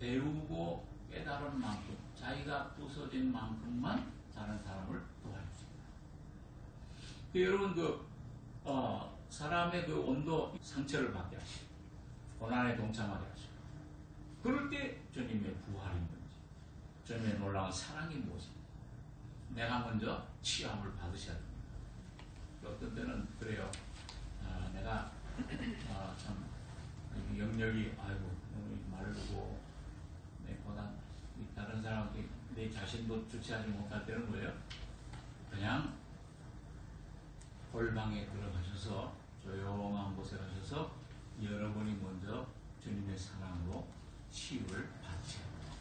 [SPEAKER 1] 배우고 깨달은 만큼, 자기가 부서진 만큼만 다른 사람을 도와줄 수 있다. 여러분 사람의 그 온도 상처를 받게 하시고 고난에 동참하게 하시고 그럴 때 주님의 부활인 건지 주님의 놀라운 사랑이 무엇인지 내가 먼저 치유함을 받으셔야 됩니다. 어떤 때는 그래요. 내가 참 영역이 너무 마르고 내 고난 다른 사람한테 내 자신도 주체하지 못할 때는 뭐예요? 그냥 골방에 들어가셔서 조용한 곳에 가셔서 여러분이 먼저 주님의 사랑으로 치유를 받으셔야 합니다.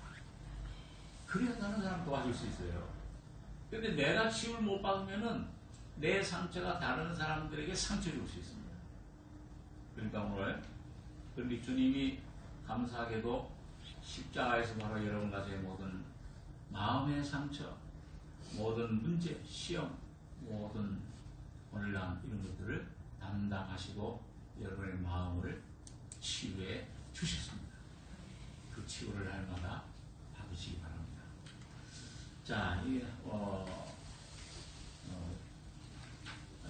[SPEAKER 1] 그래야 다른 사람 도와줄 수 있어요. 근데 내가 치유를 못 받으면은 내 상처가 다른 사람들에게 상처 줄 수 있습니다. 그러니까 오늘 그런데 주님이 감사하게도 십자가에서 바로 여러분 가정의 모든 마음의 상처, 모든 문제, 시험, 모든 혼란 이런 것들을 담당하시고 여러분의 마음을 치유해 주셨습니다. 그 치유를 날마다 받으시기 바랍니다. 자, 이게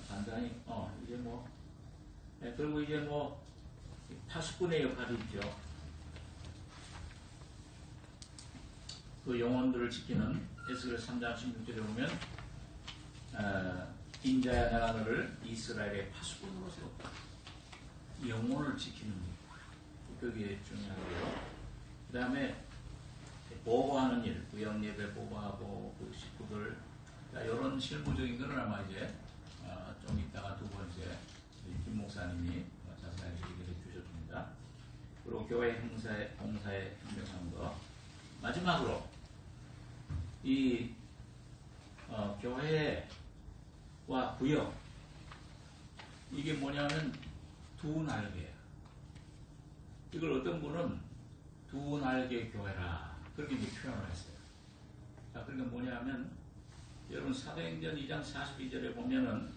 [SPEAKER 1] 간단히 이제 그리고 이제 파수꾼의 역할이 있죠. 그 영혼들을 지키는 에스겔 3장 16절에 보면 인자야 내가 너를 이스라엘의 파수꾼으로 세웠다. 영혼을 지키는 것, 그게 중요하고요. 그 다음에 보호하는 일, 구역 예배 보호하고 그 식구들, 이런 실무적인 거는 아마 이제 좀 이따가 두 번째 김 목사님이 자세하게 얘기해 주셨습니다. 그리고 교회 봉사에 협력하는 거. 마지막으로 이 교회와 구역, 이게 뭐냐면 두 날개예요. 이걸 어떤 분은 두 날개 교회라 그렇게 이제 표현을 했어요. 자, 그러니까 뭐냐면 여러분 사도행전 2장 42절에 보면은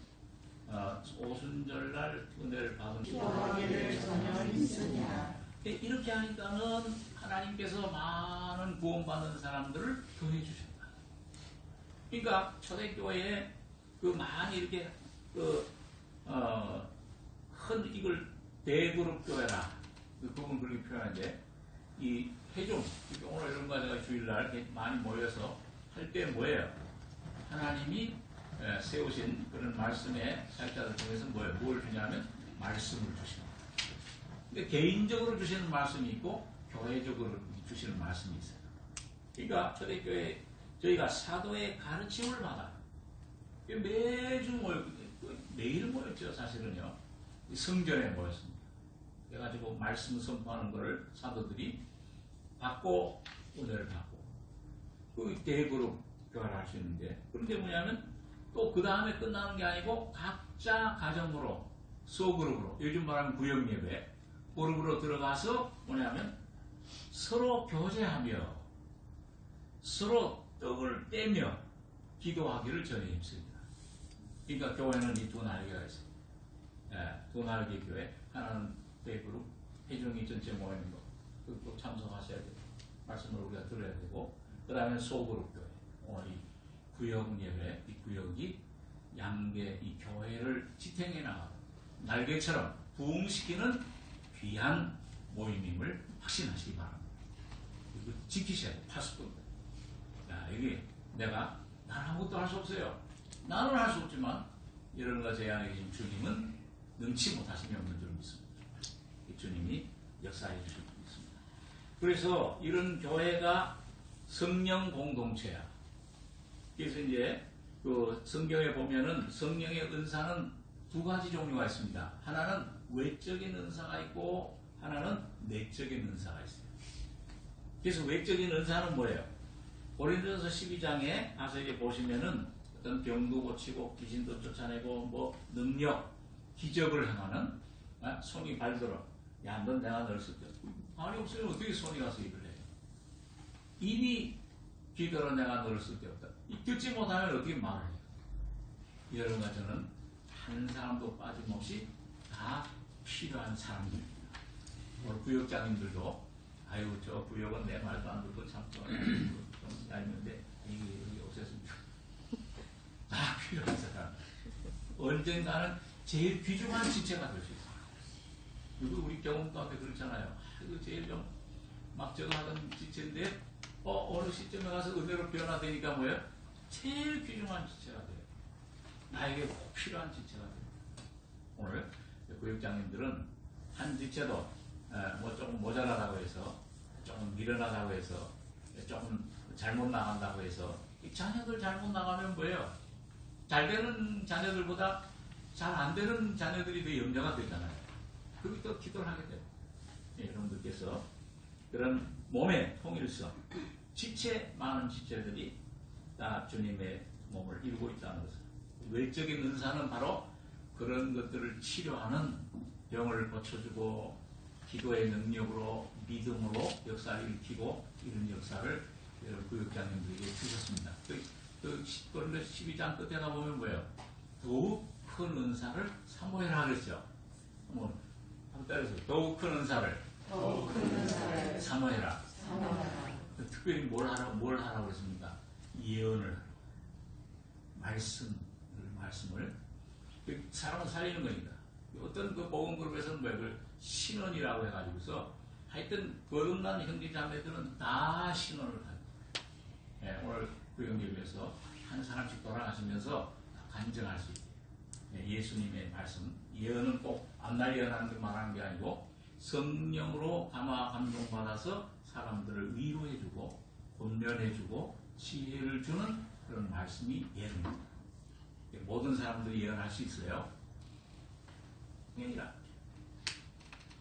[SPEAKER 1] 오순절날 은혜를 받은
[SPEAKER 2] 교회를 전혀 있으냐.
[SPEAKER 1] 이렇게 하니까는 하나님께서 많은 구원받는 사람들을 더해 주셨다. 그러니까 초대교회에 그 많이 이렇게 큰 이걸 대그룹 교회라 그 부분 그렇게 표현하는데 이 회중 오늘 이런 거 제가 주일날 이렇게 많이 모여서 할 때 뭐예요? 하나님이 세우신 그런 말씀의 사역자들 중에서 뭐예요? 뭘 주냐면 말씀을 주십니다. 근데 개인적으로 주시는 말씀이 있고 교회적으로 주시는 말씀이 있어요. 그러니까 초대교회 저희가 사도의 가르침을 받아요. 매주 매일 모였죠. 사실은요. 성전에 모였습니다. 그래가지고 말씀 선포하는 것을 사도들이 받고 은혜를 받고 그 대그룹 교회를 할 수 있는데, 그런데 뭐냐면 또 그 다음에 끝나는 게 아니고 각자 가정으로 소그룹으로, 요즘 말하면 구역예배 그룹으로 들어가서 뭐냐면 서로 교제하며 서로 떡을 떼며 기도하기를 전에 힘씁니다. 그러니까 교회는 이 두 날개가 있어요. 두 날개 교회, 하나는 대그룹, 회중이 전체 모이는 거, 그거 참석하셔야 돼요. 말씀을 우리가 들어야 되고, 그 다음에 소그룹 교회, 오늘 이 구역 예배, 이 구역이 양계 이 교회를 지탱해 나가고 날개처럼 부흥시키는 귀한 모임임을 확신하시기 바랍니다. 이거 지키셔야 돼요. 파수꾼. 야, 이게 난 아무것도 할 수 없어요. 나는 할 수 없지만 여러분과 제 안에 계신 주님은 능치 못하심이 없는 줄 믿습니다. 이 주님이 역사해 주실 줄 믿습니다. 그래서 이런 교회가 성령 공동체야. 그래서 이제 그 성경에 보면은 성령의 은사는 두 가지 종류가 있습니다. 하나는 외적인 은사가 있고 하나는 내적인 은사가 있어요. 그래서 외적인 은사는 뭐예요? 고린도전서 12장에 가서 이제 보시면은 어떤 병도 고치고 귀신도 쫓아내고 뭐 능력, 기적을 행하는, 손이 발들어. 야, 넌 내가 널 쓸게. 아니 없으면 어떻게 손이 가서 일을 해요? 입이 기도로 내가 너를 쓸 데 없다. 듣지 못하면 어떻게 말을 해요? 여러분과 저는 한 사람도 빠짐없이 다 필요한 사람들입니다. 오늘 구역장님들도 아유 저 구역은 내 말도 안 듣고 참 좀 얄미운데 여기 오셨습니다. 다 필요한 사람. 언젠가는 제일 귀중한 지체가 될 수 있어요. 그리고 우리 경험 가운데 그렇잖아요. 이거 제일 좀 막 저거 하던 지체인데 어느 시점에 가서 은혜로 변화되니까 뭐예요? 제일 귀중한 지체가 돼요. 나에게 꼭 필요한 지체가 돼요. 오늘 구역장님들은 한 지체도 뭐 조금 모자라다고 해서, 조금 미련하다고 해서, 조금 잘못 나간다고 해서, 이 자녀들 잘못 나가면 뭐예요? 잘 되는 자녀들보다 잘 안 되는 자녀들이 더 염려가 되잖아요. 그게 또 기도를 하게 돼요. 여러분들께서 그런 몸의 통일성, 지체, 많은 지체들이 다 주님의 몸을 이루고 있다는 것을. 외적인 은사는 바로 그런 것들을 치료하는, 병을 고쳐주고 기도의 능력으로 믿음으로 역사를 일으키고 이런 역사를 여러분 구역장님들에게 주셨습니다. 그런데 12장 끝에 가보면 뭐예요? 더욱 큰 은사를 사모해라 그랬죠. 한번 따라서 더욱 큰 은사를 사모해라. 특별히 뭘 하라고 그랬습니까? 예언을 하라고. 말씀을 사람을 살리는 거니까. 어떤 그 복음그룹에서는 뭐예요? 신원이라고 해가지고서 하여튼 거듭난 형제 자매들은 다 신원을 하고, 오늘 구역예배에서 한 사람씩 돌아가시면서 간증할 수 있게 예수님의 말씀, 예언은 꼭 앞날 예언하는 게 말하는 게 아니고 성령으로 감동받아서 사람들을 위로해주고 권면해주고 지혜를 주는 그런 말씀이 예언입니다. 모든 사람들이 예언할 수 있어요? 아니라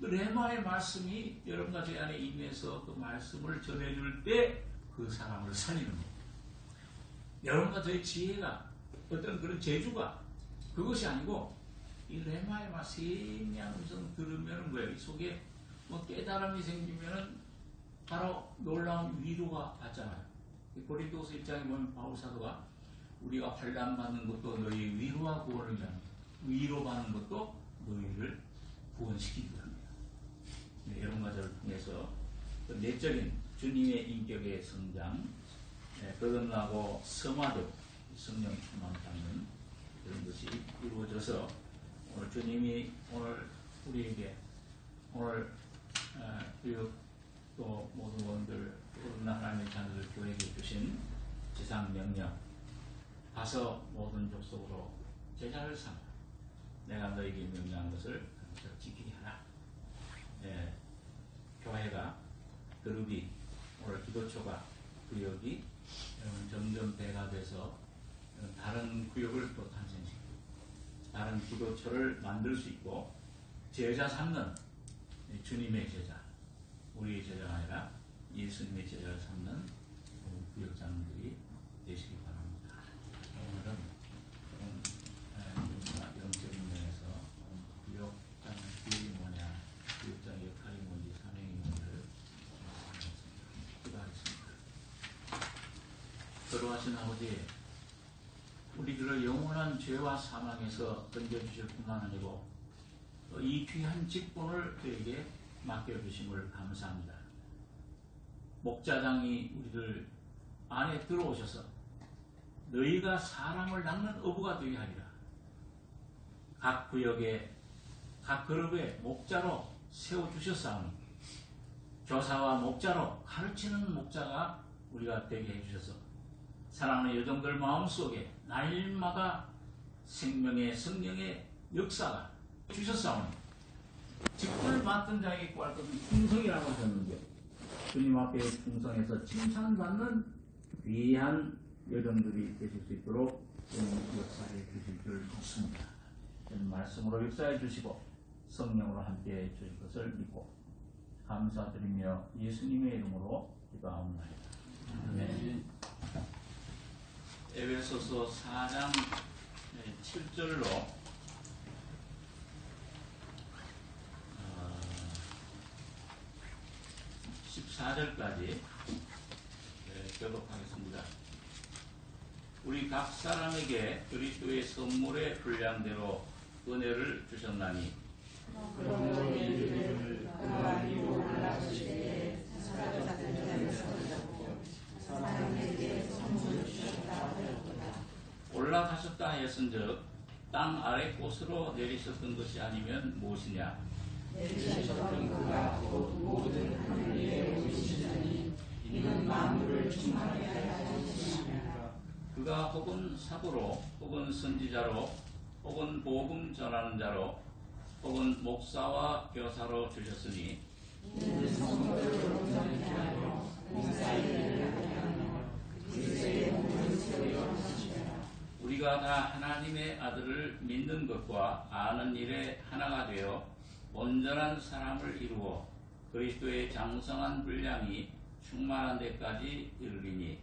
[SPEAKER 1] 그 레마의 말씀이 여러분과 제 안에 임해서 그 말씀을 전해줄 때 그 사람을 살리는 겁니다. 여러분과 저의 지혜가 어떤 그런 재주가 그것이 아니고 이 레마의 말 세미한 음성 들으면 뭐예요? 이 속에 뭐 깨달음이 생기면은 바로 놀라운 위로가 받잖아요. 고린도서 1장에 보면 바울 사도가 우리가 환난 받는 것도 너희 위로와 구원을 위함이다. 위로받는 것도 너희를 구원시키기도 합니다. 네, 여러분과 저를 통해서 그 내적인 주님의 인격의 성장, 거듭나고 성화되고 성령 충만 받는 그런 것이 이루어져서 오늘 주님이 오늘 우리에게 오늘 교육 또 모든 원들 거듭난 하나님의 자녀들 교회에게 주신 지상 명령 가서 모든 족속으로 제자를 삼아 내가 너에게 명령한 것을 지키게 하라. 교회가 그룹이 오늘 기도처가 구역이 점점 배가 돼서 다른 구역을 또 탄생시키고 다른 기도처를 만들 수 있고 제자 삼는 주님의 제자 우리의 제자가 아니라 예수님의 제자를 삼는 구역장들이 되시기 바랍니다. 오늘은 영적인 면에서 구역장의 구역이 뭐냐 구역장의 역할이 뭔지 사명이 뭔지를 기도하겠습니다. 거룩하신 아버지 우리들을 영원한 죄와 사망에서 건져주실 뿐만 아니고 이 귀한 직분을 저에게 맡겨주심을 감사합니다. 목자장이 우리들 안에 들어오셔서 너희가 사람을 낚는 어부가 되게 하리라. 각 구역에 각 그룹에 목자로 세워주셨사오니 교사와 목자로 가르치는 목자가 우리가 되게 해주셔서 사랑하는 여종들 마음속에 날마다 생명의 성령의 역사가 주셨사오니 직분을 맡은 자에게 구할 것은 충성이라고 하셨는데 주님 앞에 충성해서 칭찬받는 귀한 여정들이 되실 수 있도록 역사해 주실 줄 믿습니다. 말씀으로 역사해 주시고 성령으로 함께해 주실 것을 믿고 감사드리며 예수님의 이름으로 기도하옵나이다. 아멘. 에베소서 4장 7절로 14절까지 교독하겠습니다. 우리 각 사람에게 그리스도의 선물의 분량대로 은혜를 주셨나니 올라가셨다 하였은즉 땅 아래 곳으로 내리셨던 것이 아니면 무엇이냐?
[SPEAKER 3] 내리셨던 그가 곧 모든 하늘 위에 오시시니 이는 만물을 충만하게 하시니라.
[SPEAKER 1] 그가 혹은 사도로 혹은 선지자로 혹은 복음 전하는 자로 혹은 목사와 교사로 주셨으니
[SPEAKER 3] 이는 성도를 온전히 하여 공사의 일을 하게 하며 그리스도의 몸을 세우려 하시니라.
[SPEAKER 1] 우리가 다 하나님의 아들을 믿는 것과 아는 일에 하나가 되어 온전한 사람을 이루어 그리스도의 장성한 분량이 충만한 데까지 이르리니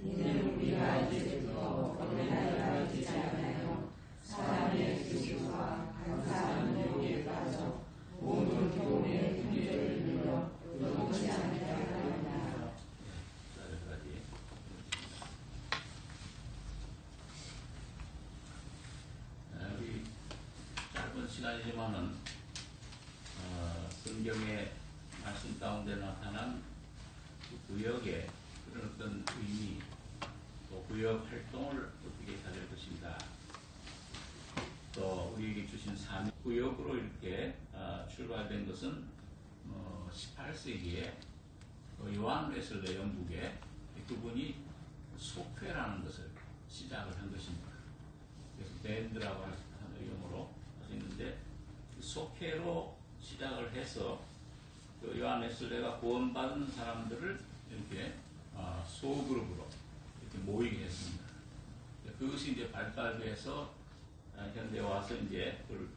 [SPEAKER 3] 이는 우리가 이제부터 어린아이가 되지 않아요. 사람의 교주와 간사한 유혹에 빠져 모든 교훈의 분리를 이루어 의롭지 않게 하려니와.
[SPEAKER 1] 우리 짧은 시간이지만은 성경의 말씀 가운데 나타난 그 구역의 그런 어떤 의미, 또 구역 활동을 어떻게 가질 것인가, 또 우리에게 주신 사명 구역으로 이렇게 출발된 것은 18세기에 요한 웨슬레 영국에 그분이 속회라는 것을 시작을 한 것입니다. 그래서 밴드라고 하는 이름으로 하셨는데 속회로 시작을 해서 그 요한 웨슬레가 구원받은 사람들을 이렇게 소그룹으로 이렇게 모이게 했습니다. 그것이 이제 발달돼서 현대 와서 이제 그걸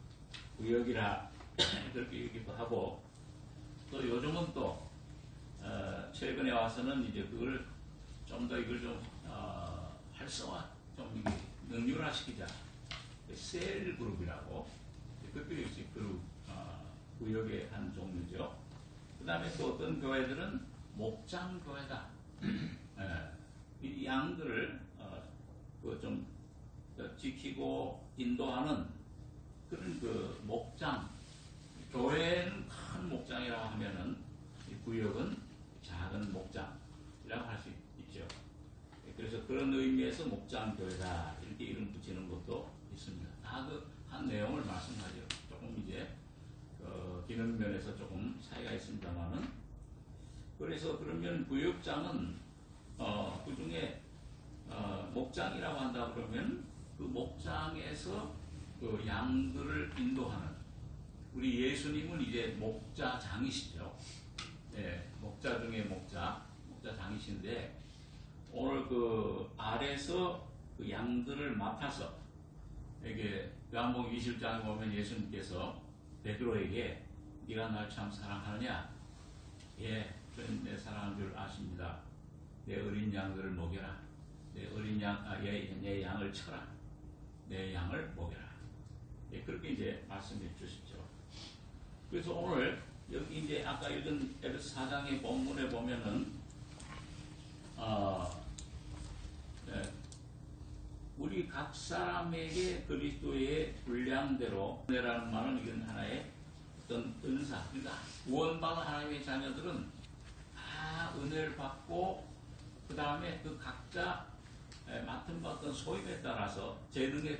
[SPEAKER 1] 구역이라 그렇게 얘기도 하고 또 요즘은 또 최근에 와서는 이제 그걸 좀 더 이걸 좀 활성화, 좀 이게 능률화시키자. 셀 그룹이라고, 그것도 역시 그룹 구역의 한 종류죠. 그 다음에 또 어떤 교회들은 목장 교회다. 이 양들을 좀 지키고 인도하는 그런 그 목장, 교회는 큰 목장이라고 하면은 이 구역은 작은 목장이라고 할 수 있죠. 그래서 그런 의미에서 목장 교회다 이렇게 이름 붙이는 것도 있습니다. 다 그 한 내용을 말씀하죠. 조금 이제 기능 면에서 조금 차이가 있습니다만은, 그래서 그러면 구역장은 그 중에 목장이라고 한다 그러면 그 목장에서 그 양들을 인도하는, 우리 예수님은 이제 목자장이시죠. 네, 목자 중에 목자장이신데 오늘 그 아래서 그 양들을 맡아서, 이게 요한복음 20장에 보면 예수님께서 베드로에게 네가 날 참 사랑하느냐? 예, 저는 내 사랑하는 줄 아십니다. 내 어린 양들을 먹여라. 내 어린 내 양을 쳐라. 내 양을 먹여라. 예, 그렇게 이제 말씀해 주시죠. 그래서 오늘 여기 이제 아까 읽은 에베소 4장의 본문에 보면은 우리 각 사람에게 그리스도의 분량대로, 은혜라는 말은 이건 하나의 어떤 은사, 그러니까 구원받은 하나님의 자녀들은 다 은혜를 받고 그 다음에 그 각자 맡은 소임에 따라서 재능에